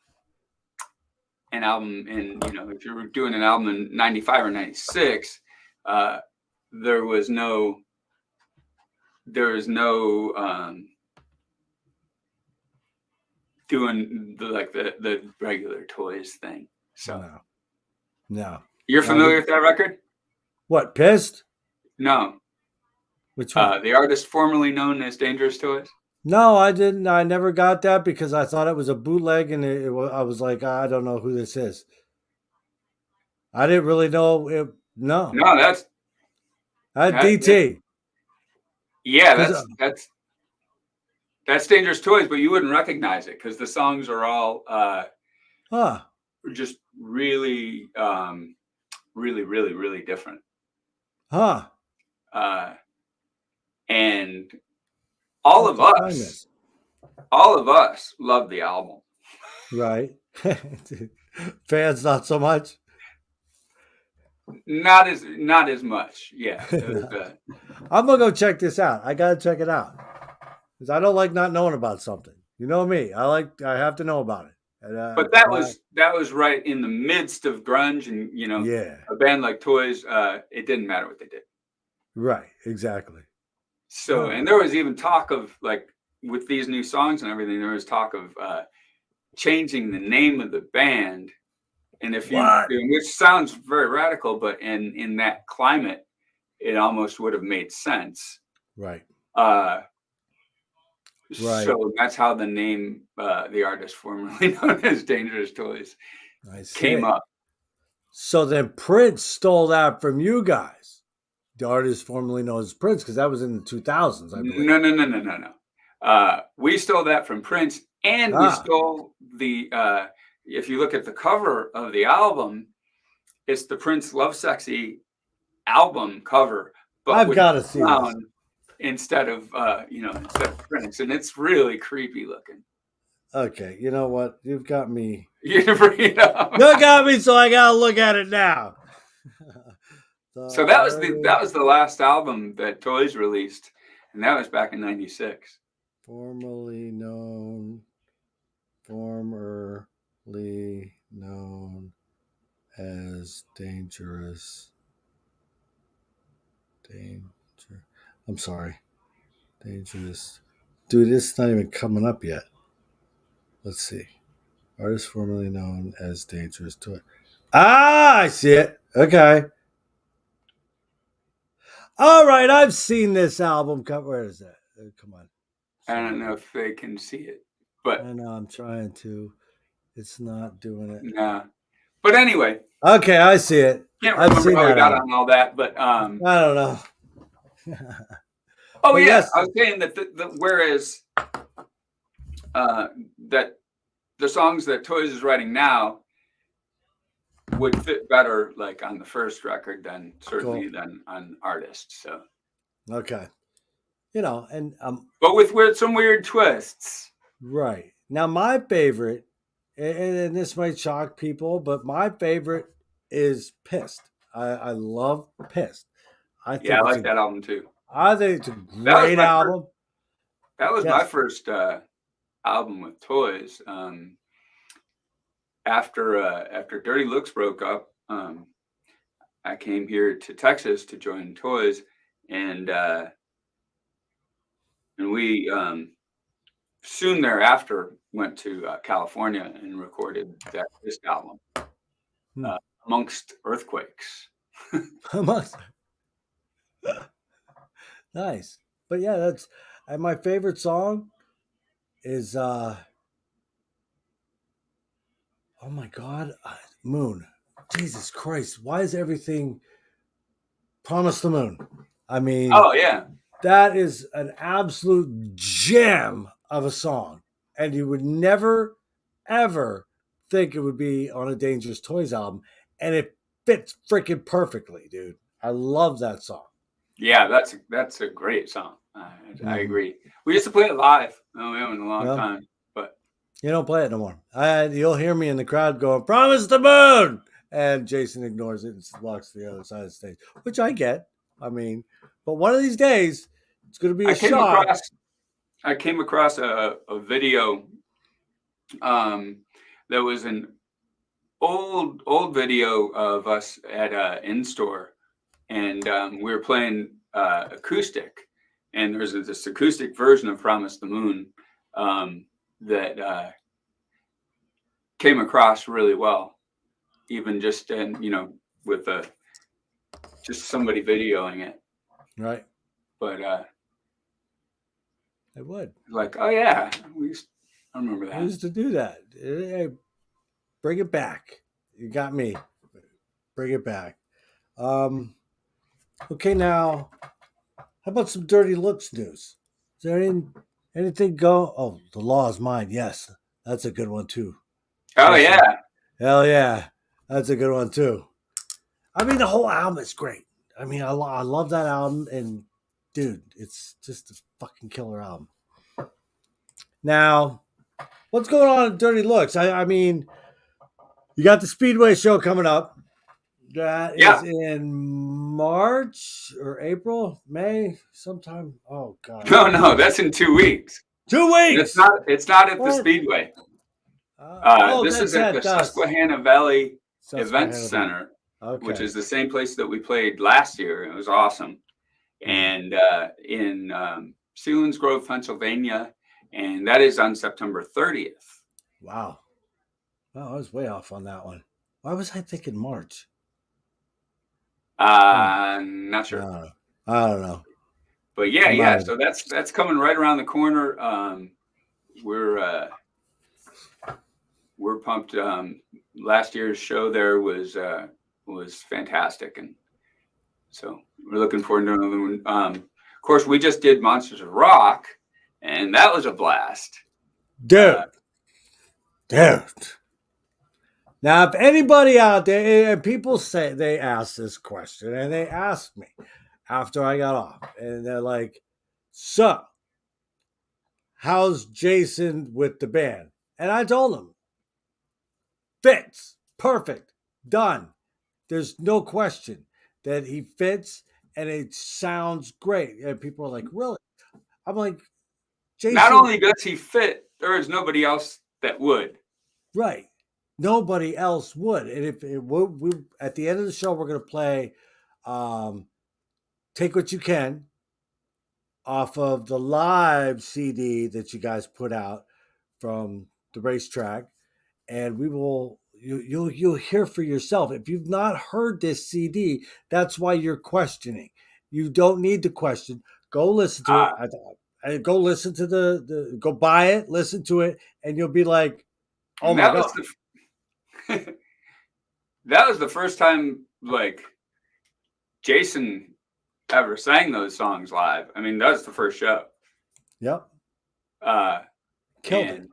album in you know if you were doing an album in 95 or 96 uh there was no there was no doing the regular Toys thing. So No. No. you're No. familiar with that record? What? Pissed? No. Which one? The artist formerly known as Dangerous Toys. No, I didn't. I never got that because I thought it was a bootleg, and I was like, I don't know who this is. I didn't really know. No, No, that's that, DT. yeah, Because that's Dangerous Toys, but you wouldn't recognize it because the songs are all huh, just really different. huh. Uh, and I'll all have of to find us, this. all of us love the album. Right. Fans, not so much. Not as much. Yeah. I'm gonna go check this out. I gotta check it out because I don't like not knowing about something. You know me. I have to know about it. And, But that was right in the midst of grunge, and you know, yeah. a band like Toys, it didn't matter what they did. Right. Exactly. So, Huh. and there was even talk of like with these new songs and everything, there was talk of changing the name of the band. And if you, What? which sounds very radical, but in that climate, it almost would have made sense. Right. Uh, Right. So that's how the name, the artist formerly known as Dangerous Toys, I came see. up. So then Prince stole that from you guys, the artist formerly known as Prince, because that was in the 2000s, I believe. No, no, no, no, no, no. We stole that from Prince, and we Ah, stole the. If you look at the cover of the album, it's the Prince Love Sexy album cover, but I've with got to see this. clown instead of instead of Prince, and it's really creepy looking. Okay, you know what? You've got me. You bring it up. You got me, so I gotta look at it now. So The that was the last album that Toys released, and that was back in '96. formerly known, formerly known as danger. I'm sorry, dangerous. Dude, it's not even coming up yet. Let's see. Artist formerly known as Dangerous Toy. Ah, I see it. Okay. All right, I've seen this album cover. Where is that? Come on. I Show don't me know that. if they can see it, but I know I'm trying to. It's not doing it. nah. But anyway, Okay, I see it. can't I've remember seen how we that got album. on all that, but I don't know. oh But yeah, yes, I was saying that whereas uh, that the songs that Toys is writing now would fit better like on the first record than cool. certainly than on Artist. So, Okay. And but with some weird twists. right. Now my favorite, and this might shock people, but my favorite is Pissed. I love Pissed. I Yeah, think I it's like a that album too. I think it's a That was great my first. album. That was my Yes. first album with Toys. After Dirty Looks broke up, I came here to Texas to join Toys, and we soon thereafter went to California and recorded this album, Hmm. uh, amongst earthquakes. Nice. But yeah, that's and my favorite song is oh my god, Moon. Jesus Christ, why is everything Promise the Moon? I mean, Oh yeah, that is an absolute gem of a song. And you would never, ever think it would be on a Dangerous Toys album. And it fits freaking perfectly, dude. I love that song. yeah, that's a great song. I Mm-hmm. agree. We used to play it live. Oh, we haven't in a long Well, time, but you don't play it no more. You'll hear me in the crowd going, Promise the Moon! And Jason ignores it and walks to the other side of the stage, which I get. I mean, but one of these days, it's going to be I a came shock. across I came across a video that was an old video of us at a in store, and we were playing acoustic, and there's this acoustic version of Promise the Moon that came across really well, even just in with just somebody videoing it, Right. but I would. like, oh yeah, I remember I that. used to do that. Hey, bring it back. You got me. Bring it back. Um, okay, now, how about some Dirty Looks news? Is there anything go? Oh, The Law is Mine. Yes, that's a good one too. Oh Jason. yeah, Hell yeah, that's a good one too. I mean, the whole album is great. I mean, I love that album, and dude, it's just a fucking killer album. Now, what's going on in Dirty Looks? I mean, you got the Speedway show coming up. That yeah. is in March or April, May, sometime. Oh God, No, that's in 2 weeks. 2 weeks. It's not at the What? Speedway. This is That's at at the Susquehanna Valley Events Susquehanna Valley. Center, which Okay. is the same place that we played last year. It was awesome. Hmm. And in Selinsgrove, Pennsylvania, and that is on September 30th. Wow. Wow, I was way off on that one. Why was I thinking March? Hmm. Not I sure, don't know. I don't know. But yeah, I'm yeah. out of So it. that's coming right around the corner. We're we're pumped. Last year's show there was fantastic, and so we're looking forward to another one. Of course, we just did Monsters of Rock, and that was a blast. Uh, Dude, dude. Now, if anybody out there, and people say they ask this question, and they asked me after I got off, and they're like, "So, how's Jason with the band?" And I told them, "Fits, perfect, done. There's no question that he fits, and it sounds great." And people are like, "Really?" I'm like, Not "Jason, only does he fit, there is nobody else that would. right? Nobody else would." And if it, we at the end of the show, we're gonna play. Um, Take What You Can off of the live CD that you guys put out from the racetrack, and we will you'll hear for yourself. If you've not heard this CD, that's why you're questioning. You don't need to question. Go listen to it. Uh, Go listen to the go buy it, listen to it, and you'll be like, "Oh and my that god!" was the that was the first time like Jason ever sang those songs live. I mean, that was the first show. Yep, Uh, killed it. and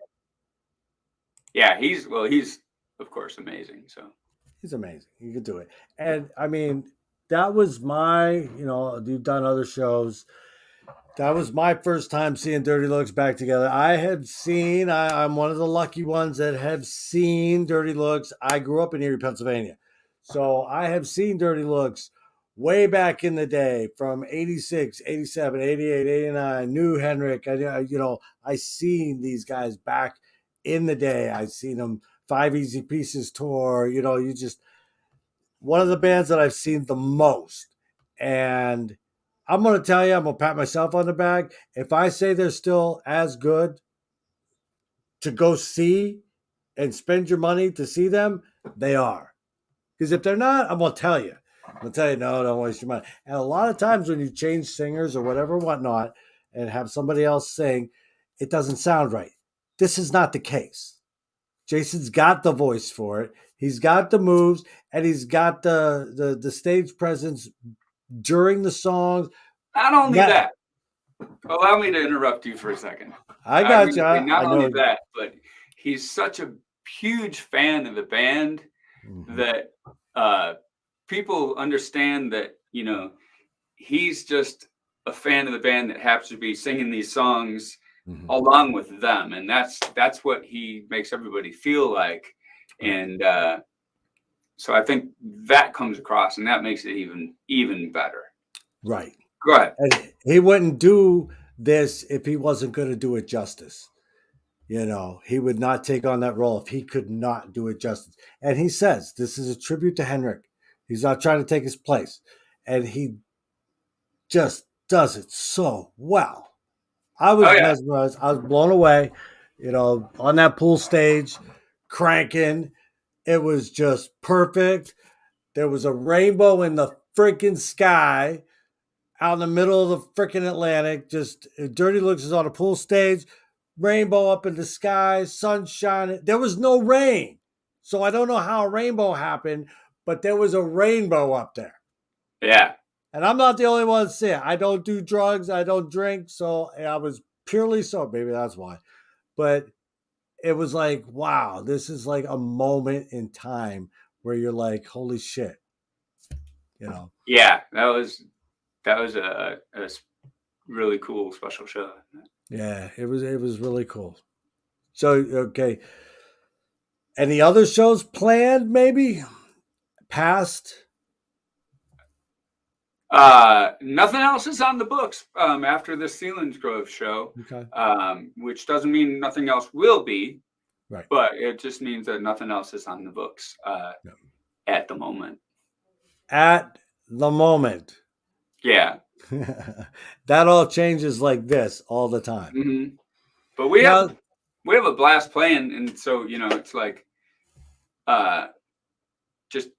yeah, he's of course amazing. So He's amazing. He could do it. And I mean, that was my, you've done other shows. That was my first time seeing Dirty Looks back together. I'm one of the lucky ones that have seen Dirty Looks. I grew up in Erie, Pennsylvania. So I have seen Dirty Looks way back in the day from 86, 87, 88, 89, New Henrik. I seen these guys back in the day. I seen them Five Easy Pieces tour. You just, one of the bands that I've seen the most. And I'm going to tell you, I'm going to pat myself on the back. If I say they're still as good to go see and spend your money to see them, they are. Because if they're not, I'm going to tell you. I'm going to tell you, no, don't waste your money. And a lot of times when you change singers or whatever, whatnot, and have somebody else sing, it doesn't sound right. This is not the case. Jason's got the voice for it. He's got the moves, and he's got the stage presence during the songs. not only That that, allow me to interrupt you for a second. I I'm got going you. to say not I only know. that, but he's such a huge fan of the band Mhm. that people understand that he's just a fan of the band that happens to be singing these songs Mhm. along with them, and that's what he makes everybody feel like. Right. And so I think that comes across, and that makes it even better. Right. Go ahead. And he wouldn't do this if he wasn't going to do it justice. He would not take on that role if he could not do it justice. And he says this is a tribute to Henrik. He's not trying to take his place. And he just does it so well. I Oh was yeah, mesmerized. I was blown away, on that pool stage, cranking. It was just perfect. There was a rainbow in the freaking sky out in the middle of the freaking Atlantic. Just Dirty Looks is on a pool stage, rainbow up in the sky, sun shining. There was no rain. So I don't know how a rainbow happened, but there was a rainbow up there. yeah. And I'm not the only one to see it. I don't do drugs. I don't drink. So I was purely sober. Maybe that's why. But it was like, wow, this is like a moment in time where you're like, holy shit, you know. Yeah, that was a really cool special show. Yeah, it was really cool. So okay, any other shows planned? Maybe past. Nothing else is on the books after the Selinsgrove show, Okay, which doesn't mean nothing else will be, right. but it just means that nothing else is on the books No. at the moment. At the moment, Yeah. that all changes like this all the time. hmm But we have Now, we have a blast playing, and so it's like uh, just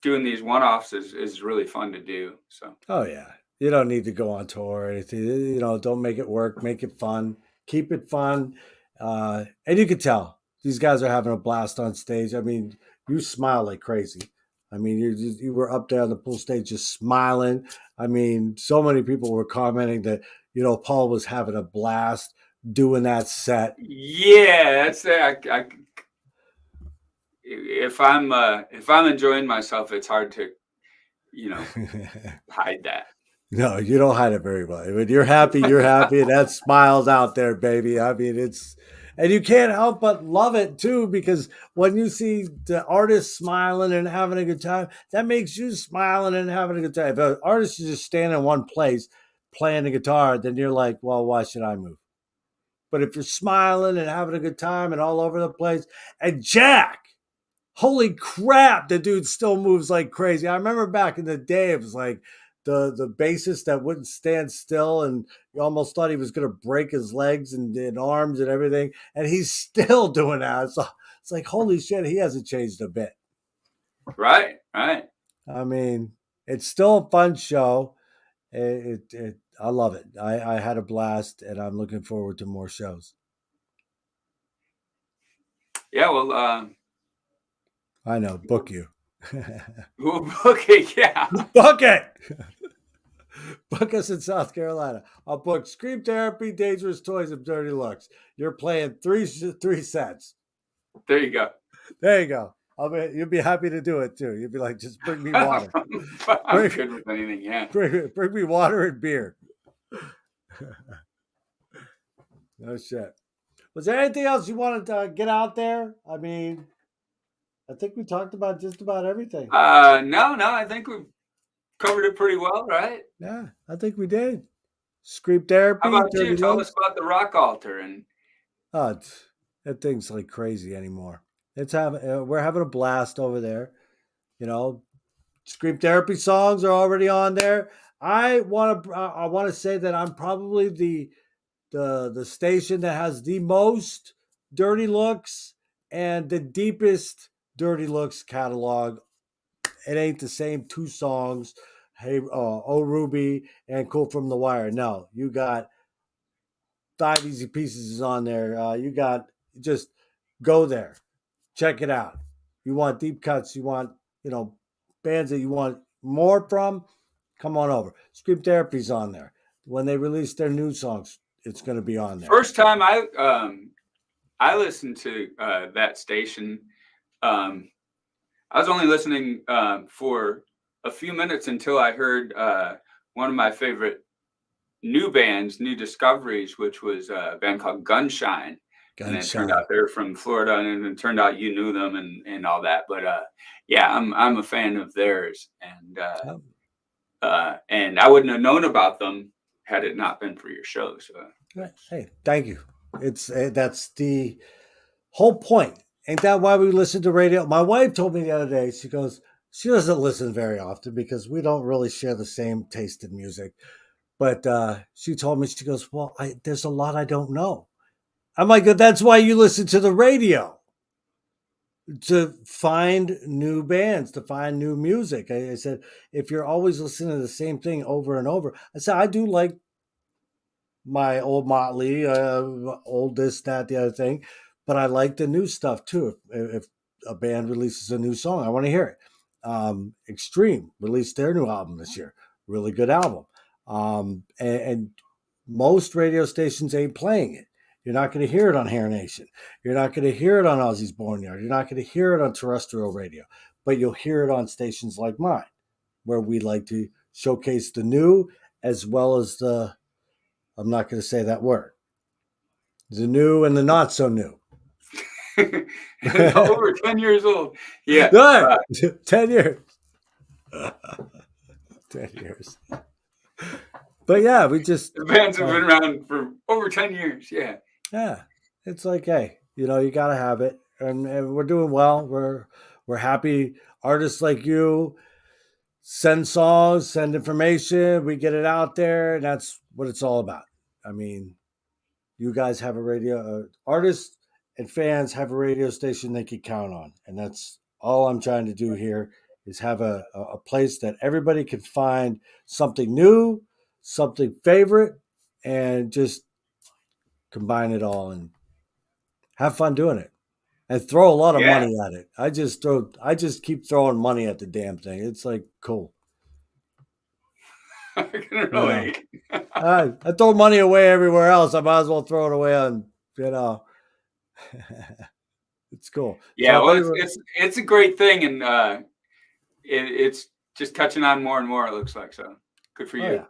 doing these one-offs is really fun to do. So oh yeah, You don't need to go on tour or anything. Don't make it work. Make it fun. Keep it fun. And you can tell these guys are having a blast on stage. I mean, you smile like crazy. I mean, you were up there on the pool stage just smiling. I mean, so many people were commenting that Paul was having a blast doing that set. Yeah, that's it. If I'm enjoying myself, it's hard to hide that. No, you don't hide it very well. When you're happy, and that smile's out there, baby. I mean, and you can't help but love it too, because when you see the artist smiling and having a good time, that makes you smiling and having a good time. If an artist is just standing in one place playing the guitar, then you're like, well, why should I move? But if you're smiling and having a good time and all over the place, and Jack, holy crap, the dude still moves like crazy. I remember back in the day, it was like the bassist that wouldn't stand still, and you almost thought he was going to break his legs and arms and everything, and he's still doing that. So it's like, holy shit, he hasn't changed a bit. Right, right. I mean, it's still a fun show. I love it. I had a blast, and I'm looking forward to more shows. Yeah, well, I know, book you. okay, yeah. Book it. Book us in South Carolina. I'll book Scream Therapy, Dangerous Toys, and Dirty Looks. You're playing three sets. There you go. There you go. You'll be happy to do it too. You'll be like, just bring me water. I'm good with anything. Yeah. Bring me water and beer. No shit. Was there anything else you wanted to get out there? I mean, I think we talked about just about everything. No, I think we've covered it pretty well, right? Yeah, I think we did. Scream Therapy. How about you? Tell us about the rock altar and. That thing's like crazy anymore. We're having a blast over there. Scream Therapy songs are already on there. I want to say that I'm probably the station that has the most Dirty Looks and the deepest Dirty Looks catalog. It ain't the same two songs. Hey, Oh Ruby and Cool from the Wire. No, you got Five Easy Pieces is on there. You got just go there, check it out. You want deep cuts, you want bands that you want more from, come on over. Scream Therapy's on there. When they release their new songs, it's going to be on there. First time I listened to that station, I was only listening for a few minutes until I heard one of my favorite new discoveries, which was a band called Gunshine. And it turned out they're from Florida, and it turned out you knew them and all that. But yeah, I'm a fan of theirs, and I wouldn't have known about them had it not been for your show. So hey, thank you. That's the whole point. Ain't that why we listen to radio? My wife told me the other day. She goes, she doesn't listen very often because we don't really share the same taste in music. But she told me, she goes, well, there's a lot I don't know. I'm like, that's why you listen to the radio, to find new bands, to find new music. I said, if you're always listening to the same thing over and over, I said, I do like my old Motley, old this, that, the other thing, but I like the new stuff too. If a band releases a new song, I want to hear it. Extreme released their new album this year. Really good album. And most radio stations ain't playing it. You're not going to hear it on Hair Nation. You're not going to hear it on Ozzy's Boneyard. You're not going to hear it on terrestrial radio, but you'll hear it on stations like mine, where we like to showcase the new as well as I'm not going to say that word, the new and the not so new. Over 10 years old. Yeah. Right. 10 years. 10 years. But yeah, we just. The bands have been around for over 10 years. Yeah. Yeah. It's like, hey, you got to have it. And we're doing well. We're happy. Artists like you send songs, send information. We get it out there. And that's what it's all about. I mean, you guys have a radio, artists and fans have a radio station they can count on. And that's all I'm trying to do here is have a place that everybody can find something new, something favorite and just combine it all and have fun doing it. And throw a lot of Yeah, money at it. I just keep throwing money at the damn thing. It's like cool. I can You know. relate. I throw money away everywhere else. I might as well throw it away on, you know. It's cool. So Yeah, I'll well, tell you it's what. it's it's a great thing, and it's just catching on more and more. It looks like so. Good for Oh you. yeah.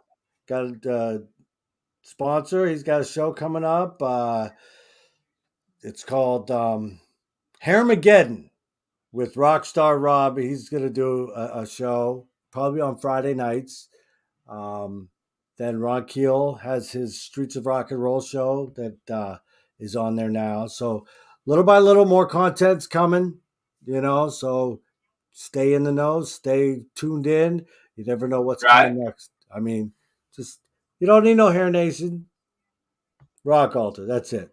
Got a sponsor. He's got a show coming up. It's called Harmageddon with Rockstar Rob. He's going to do a show probably on Friday nights. Um, then Ron Keel has his Streets of Rock and Roll show that is on there now. So little by little, more content's coming. You know, so stay in the know, stay tuned in. You never know what's Right? coming next. I mean, just you don't need no Hair Nation. Rock Altar. That's it.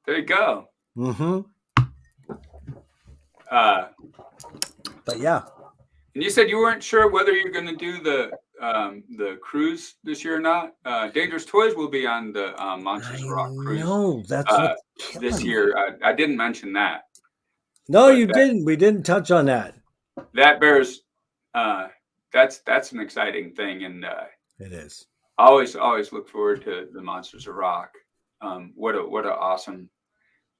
There you go. Mm-hmm. Uh, But yeah, and you said you weren't sure whether you're going to do the cruise this year or not. Dangerous Toys will be on the I Monsters of Rock cruise know that's uh, what's this killing me. year. I didn't mention that, No, but you didn't. We didn't touch on that. that bears uh, that's an exciting thing, and It is. always look forward to the Monsters of Rock. What a awesome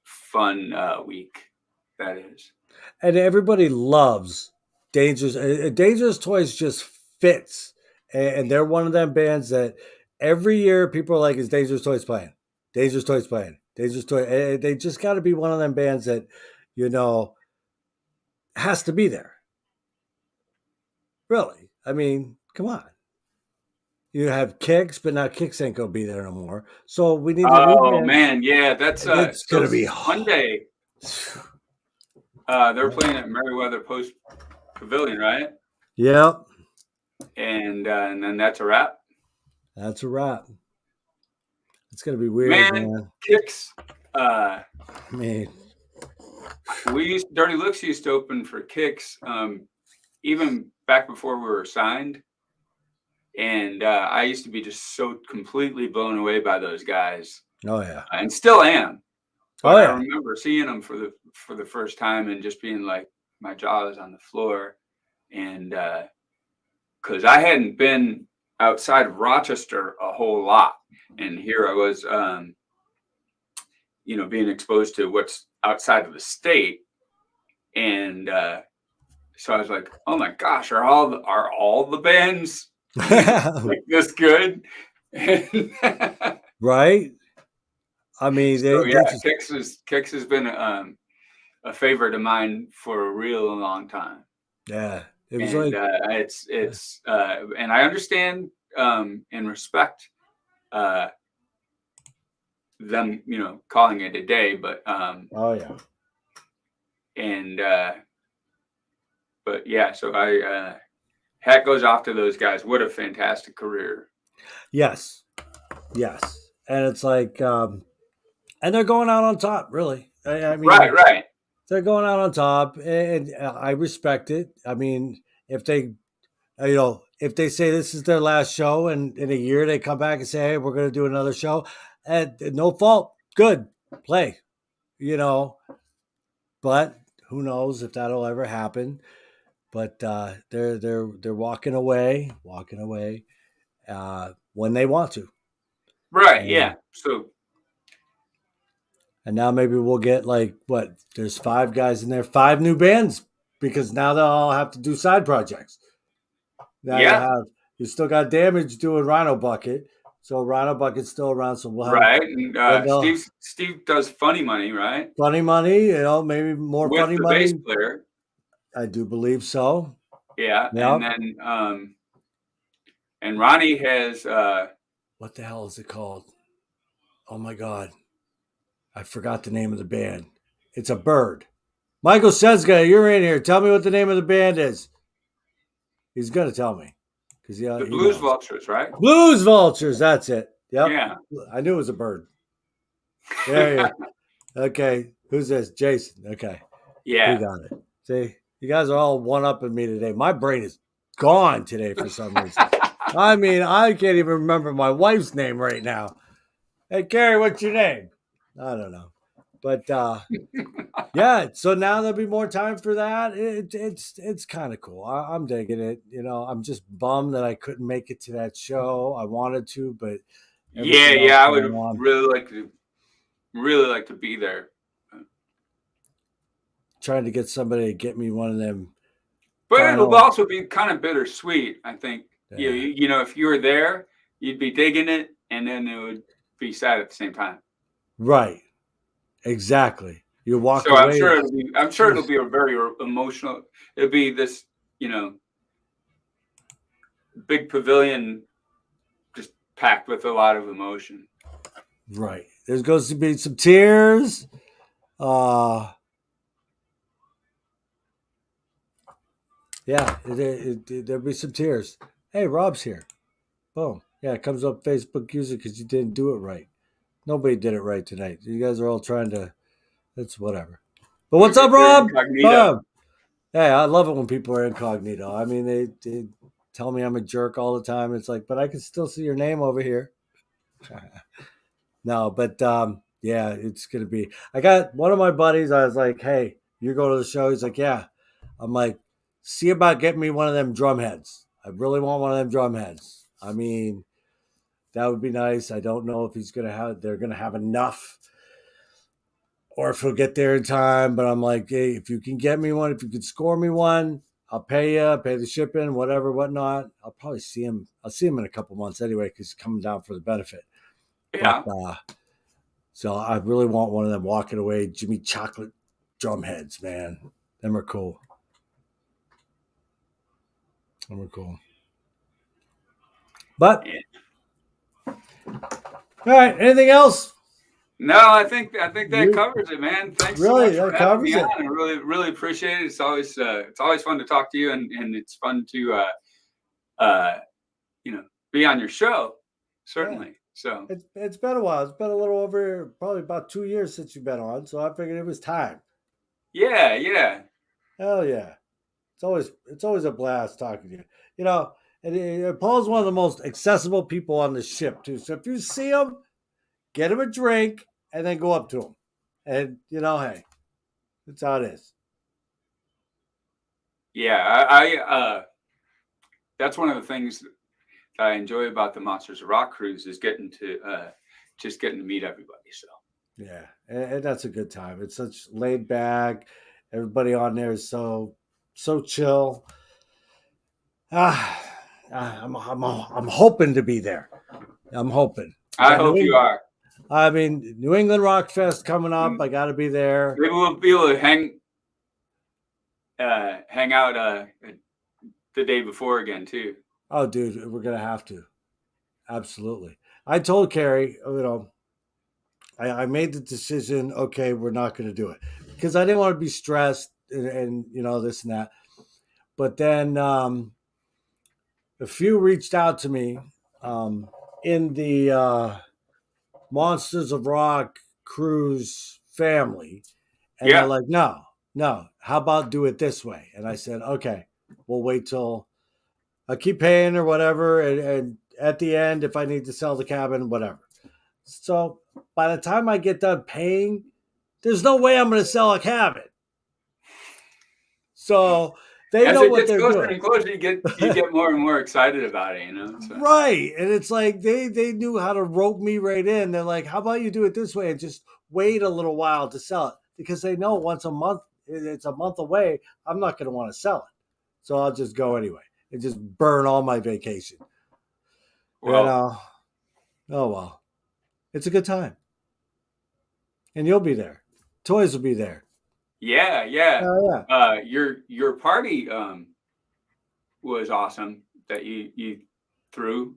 fun week that is. And everybody loves Dangerous. Dangerous Toys just fits, and they're one of them bands that every year people are like, "Is Dangerous Toys playing? Dangerous Toys playing? Dangerous Toys." They just got to be one of them bands that you know has to be there. Really, I mean, come on. You have Kicks, but now Kicks ain't gonna be there no more. So we need a new Oh band. man, yeah, that's It's so gonna be. Monday. They're playing at Meriwether Post Pavilion, right? Yep, And then that's a wrap. that's a wrap. It's gonna be weird, Man, man. Kicks. Uh, I mean, Dirty Looks used to open for Kicks, even back before we were signed. And I used to be just so completely blown away by those guys, oh yeah, and still am. oh But I yeah. remember seeing them for the first time and just being like, my jaw was on the floor, and because I hadn't been outside of Rochester a whole lot, and here I was, being exposed to what's outside of the state, and so I was like, oh my gosh, are all the bands like this good? Right? I mean, So they yeah, just Kix has been a favorite of mine for a real long time, yeah. It was and like it's and I understand and respect uh, them, calling it a day, but oh yeah. and but yeah, so I hat goes off to those guys. What a fantastic career! Yes. Yes. And it's like and they're going out on top, really. I Right, mean, right, they're going out on top and I respect it. I mean, if they if they say this is their last show and in a year they come back and say, "Hey, we're going to do another show." No fault. Good. Play, you know, but who knows if that'll ever happen. But they're walking away when they want to, right. and Yeah. So now maybe we'll get like what? There's five guys in there, five new bands because now they'll all have to do side projects. Now yeah, you still got Damage doing Rhino Bucket, so Rhino Bucket's still around. So we'll have right. And then they'll Steve does Funny Money, right, Funny Money, maybe more with Funny the bass Money. player. I do believe so. Yeah, and Yep. then and Ronnie has What the hell is it called? Oh my god. I forgot the name of the band. It's a bird. Michael Sensga, you're in here. Tell me what the name of the band is. He's gonna tell me because the he Blues knows. Vultures, right? Blues Vultures. That's it. Yep. Yeah. I knew it was a bird. There you. Okay. Who's this? Jason. Okay. He Yeah. got it. See, you guys are all one upping me today. My brain is gone today for some reason. I mean, I can't even remember my wife's name right now. Hey, Carrie, what's your name? I don't know. But yeah, so now there'll be more time for that. It's kind of cool. I'm digging it. You know, I'm just bummed that I couldn't make it to that show. I wanted to, but Yeah, everything else yeah, I would going have on. really like to be there. Trying to get somebody to get me one of them But it'll vinyl. also be kind of bittersweet. I think Yeah, you know if you were there, you'd be digging it, and then it would be sad at the same time. right. Exactly. You walk So away. I'm sure it'll Geez, be a very emotional. It'll be this you know big pavilion just packed with a lot of emotion. right. There's going to be some tears. Uh, yeah, there'll be some tears. Hey, Rob's here. Boom. Yeah, it comes up Facebook user because you didn't do it right. Nobody did it right tonight. You guys are all trying to. It's whatever. But what's up, They're Rob? incognito. Boom. Hey, I love it when people are incognito. I mean, they tell me I'm a jerk all the time. It's like, but I can still see your name over here. No, but yeah, it's gonna be. I got one of my buddies. I was like, "Hey, you go to the show?" He's like, "Yeah." I'm like, "See about getting me one of them drum heads. I really want one of them drum heads. I mean, that would be nice. I don't know if he's gonna have. They're gonna have enough, or if he'll get there in time. But I'm like, hey, if you can get me one, if you could score me one, I'll pay you, pay the shipping, whatever, whatnot. I'll probably see him. I'll see him in a couple months anyway because he's coming down for the benefit. But Yeah, so I really want one of them walking away Jimmy Chocolate drum heads, man. Them are cool. Them are cool. But yeah. all right, anything else? No, I think that You covers it, man. Thanks so really much for that having me covers on. it. I really appreciate it. It's always fun to talk to you, and it's fun to uh, you know be on your show. Yeah. Certainly. So It's been a while. It's been a little over probably about 2 years since you've been on, so I figured it was time. yeah, yeah, Hell yeah. It's always a blast talking to you. You know, and Paul's one of the most accessible people on the ship too. So if you see him, get him a drink and then go up to him. And you know, hey, that's how it is. yeah. That's one of the things that I enjoy about the Monsters of Rock cruise is getting to just getting to meet everybody. So Yeah, and that's a good time. It's such laid back. Everybody on there is so chill. Ah, I'm hoping to be there. I'm hoping. We I got New hope you England. are. I mean, New England Rock Fest coming up. I got to be there. Maybe we'll be able to hang out the day before again too. Oh, dude, we're gonna have to. Absolutely. I told Carrie, I made the decision. Okay, we're not going to do it because I didn't want to be stressed and this and that. But then a few reached out to me um, in the Monsters of Rock cruise family, and they're Yeah. like, "No, no. How about do it this way?" And I said, "Okay, we'll wait till I keep paying or whatever, and at the end, if I need to sell the cabin, whatever." So by the time I get done paying, there's no way I'm going to sell a cabin. So they As know it what gets they're closer doing. and closer, you get more and more excited about it. You know. So Right. And it's like they knew how to rope me right in. They're like, how about you do it this way and just wait a little while to sell it? Because they know once a month, it's a month away, I'm not going to want to sell it. So I'll just go anyway and just burn all my vacation. You well, know, oh well. It's a good time. And you'll be there. Toys will be there. yeah, yeah. Oh yeah. Your party was awesome that you threw.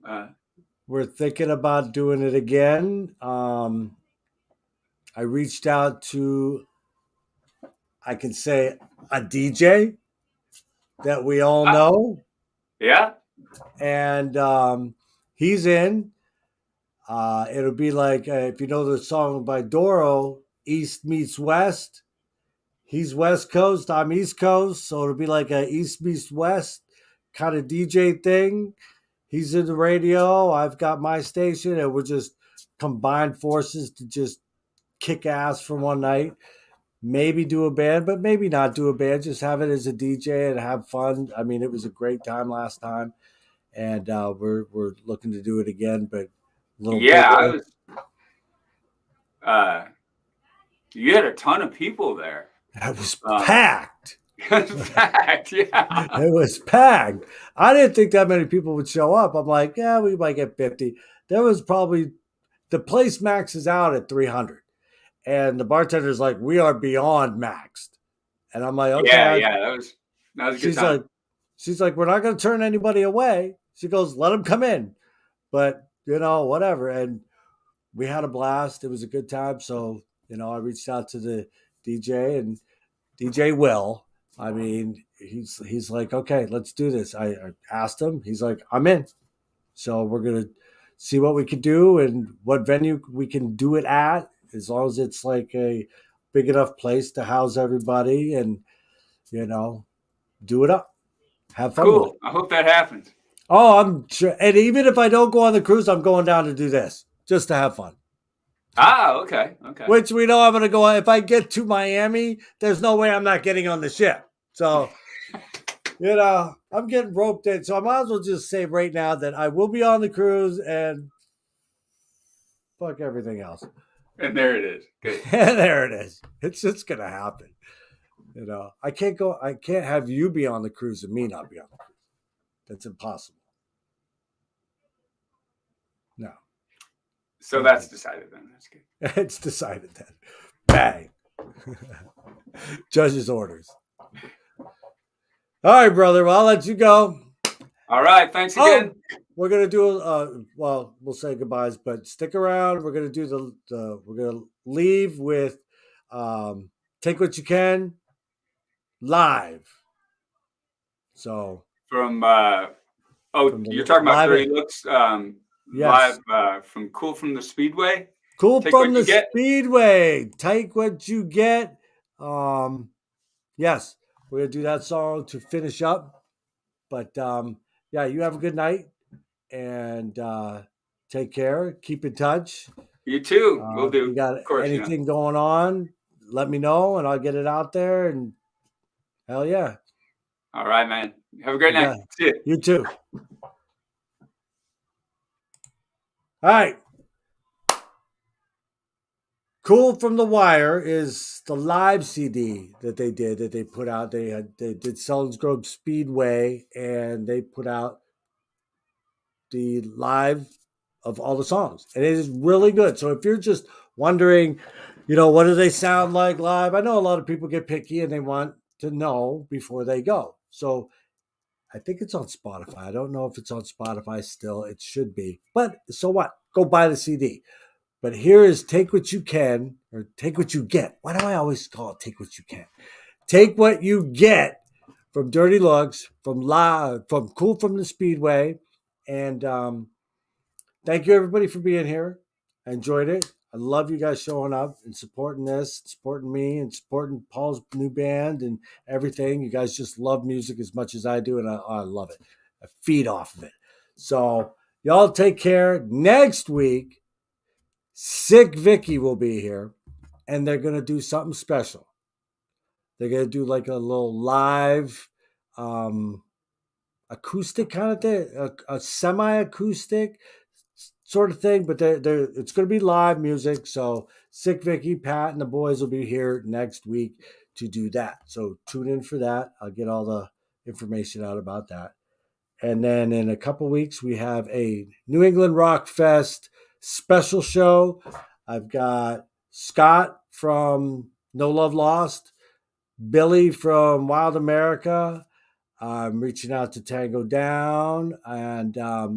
We're thinking about doing it again. I reached out to, I can say, a DJ that we all Ah, know, yeah. and he's in. It'll be like if you know the song by Doro, East meets West. He's West Coast, I'm East Coast, so it'll be like a East meets West kind of DJ thing. He's in the radio. I've got my station, and we're just combined forces to just kick ass for one night. Maybe do a band, but maybe not do a band. Just have it as a DJ and have fun. I mean, it was a great time last time, and we're looking to do it again, but a little Yeah, I bigger. was. You had a ton of people there. It was Um, packed. in fact, yeah. It was packed. I didn't think that many people would show up. I'm like, yeah, we might get 50. There was probably the place maxes out at 300. And the bartender's like, we are beyond maxed. And I'm like, Yeah, okay. yeah, that was a good She's time. like, she's like, we're not going to turn anybody away. She goes, let them come in. But, whatever. And we had a blast. It was a good time. So, I reached out to the DJ and DJ Will. I mean, he's like, okay, let's do this. I asked him. He's like, I'm in. So we're gonna see what we can do and what venue we can do it at, as long as it's like a big enough place to house everybody and do it up, have fun with it. Cool. I hope that happens. Oh, I'm sure. And even if I don't go on the cruise, I'm going down to do this just to have fun. Ah, okay, okay. Which we know I'm going to go on. If I get to Miami, there's no way I'm not getting on the ship. So, I'm getting roped in. So I might as well just say right now that I will be on the cruise and fuck everything else. And there it is. Good. And there it is. It's just going to happen. I can't have you be on the cruise and me not be on the cruise. That's impossible. No. So that's decided then. That's good. It's decided then. Bang. Judge's orders. All right, brother. Well, I'll let you go. All right. Thanks again. We're gonna do we'll say goodbyes, but stick around. We're gonna do we're gonna leave with Take What You Can live. So From from you're talking about live Dirty Looks yes. live from Cool from the Speedway. Cool Take from What the You Get. Speedway. Take What You Get. Yes, we're gonna do that song to finish up. But yeah, you have a good night and take care. Keep in touch. You too. We'll do. You got Of course, anything going on? Let me know and I'll get it out there. And hell yeah. All right, man. Have a great night. See you. You too. All right. Cool from the Wire is the live CD that they put out. They did Selinsgrove Speedway and they put out the live of all the songs. And it is really good. So if you're just wondering, what do they sound like live? I know a lot of people get picky and they want to know before they go. So I think it's on Spotify. I don't know if it's on Spotify still. It should be. But so what? Go buy the CD. But here is Take What You Can, or Take What You Get. Why do I always call it Take What You Can? Take What You Get from Dirty Looks, from Cool from the Speedway. And thank you, everybody, for being here. I enjoyed it. I love you guys showing up and supporting this, supporting me, and supporting Paul's new band and everything. You guys just love music as much as I do, and I love it. I feed off of it. So y'all take care. Next week, Sick Vicky will be here, and they're going to do something special. They're going to do like a little live acoustic kind of thing, a semi-acoustic sort of thing, but it's going to be live music. So Sick Vicky, Pat, and the boys will be here next week to do that. So tune in for that. I'll get all the information out about that. And then in a couple weeks, we have a New England Rock Fest special show. I've got Scott from No Love Lost, Billy from Wild America. I'm reaching out to Tango Down, and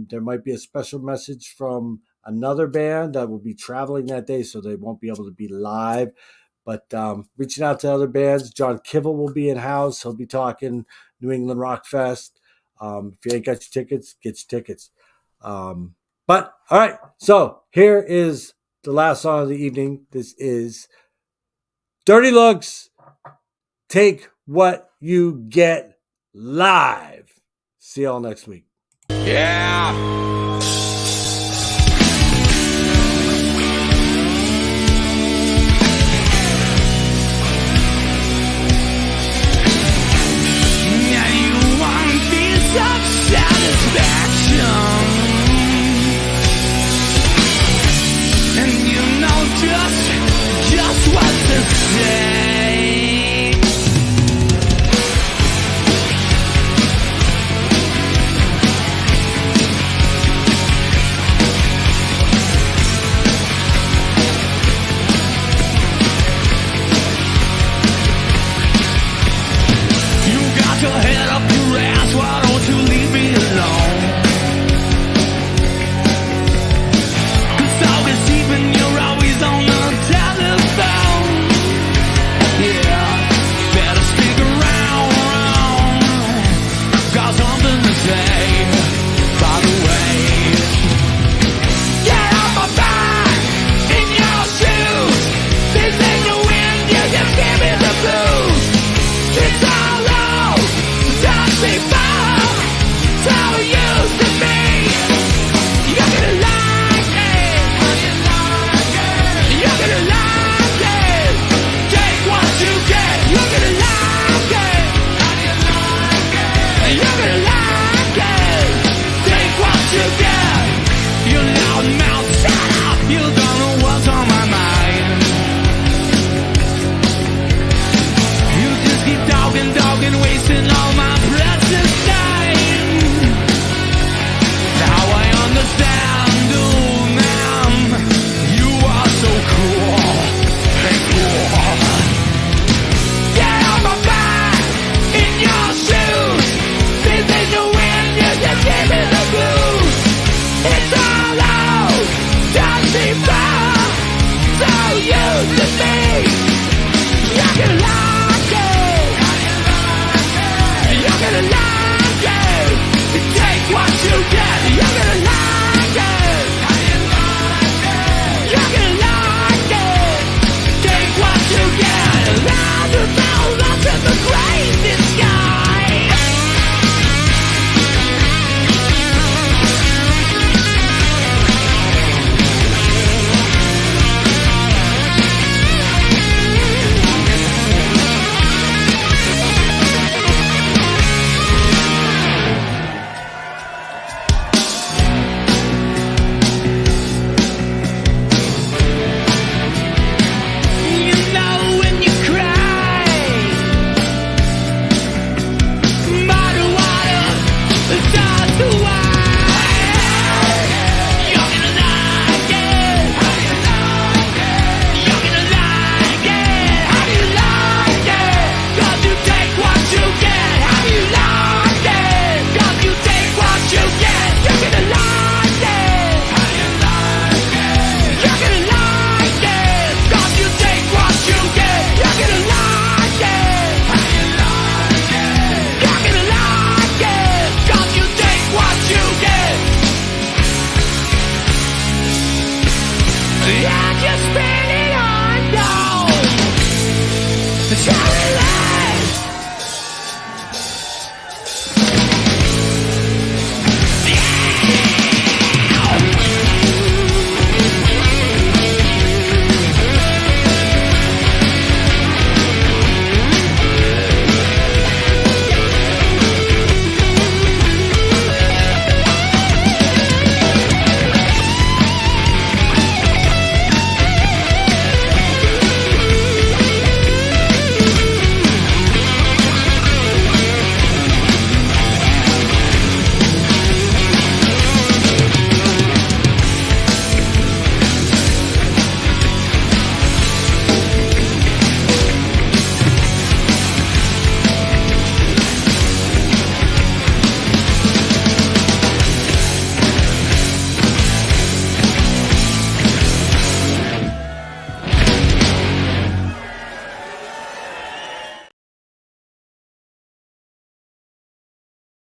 there might be a special message from another band that will be traveling that day, so they won't be able to be live. But reaching out to other bands, John Kivel will be in house. He'll be talking New England Rock Fest. If you ain't got your tickets, get your tickets. But all right, so here is the last song of the evening. This is Dirty Looks. Take What You Get live. See y'all next week. Yeah. Bye.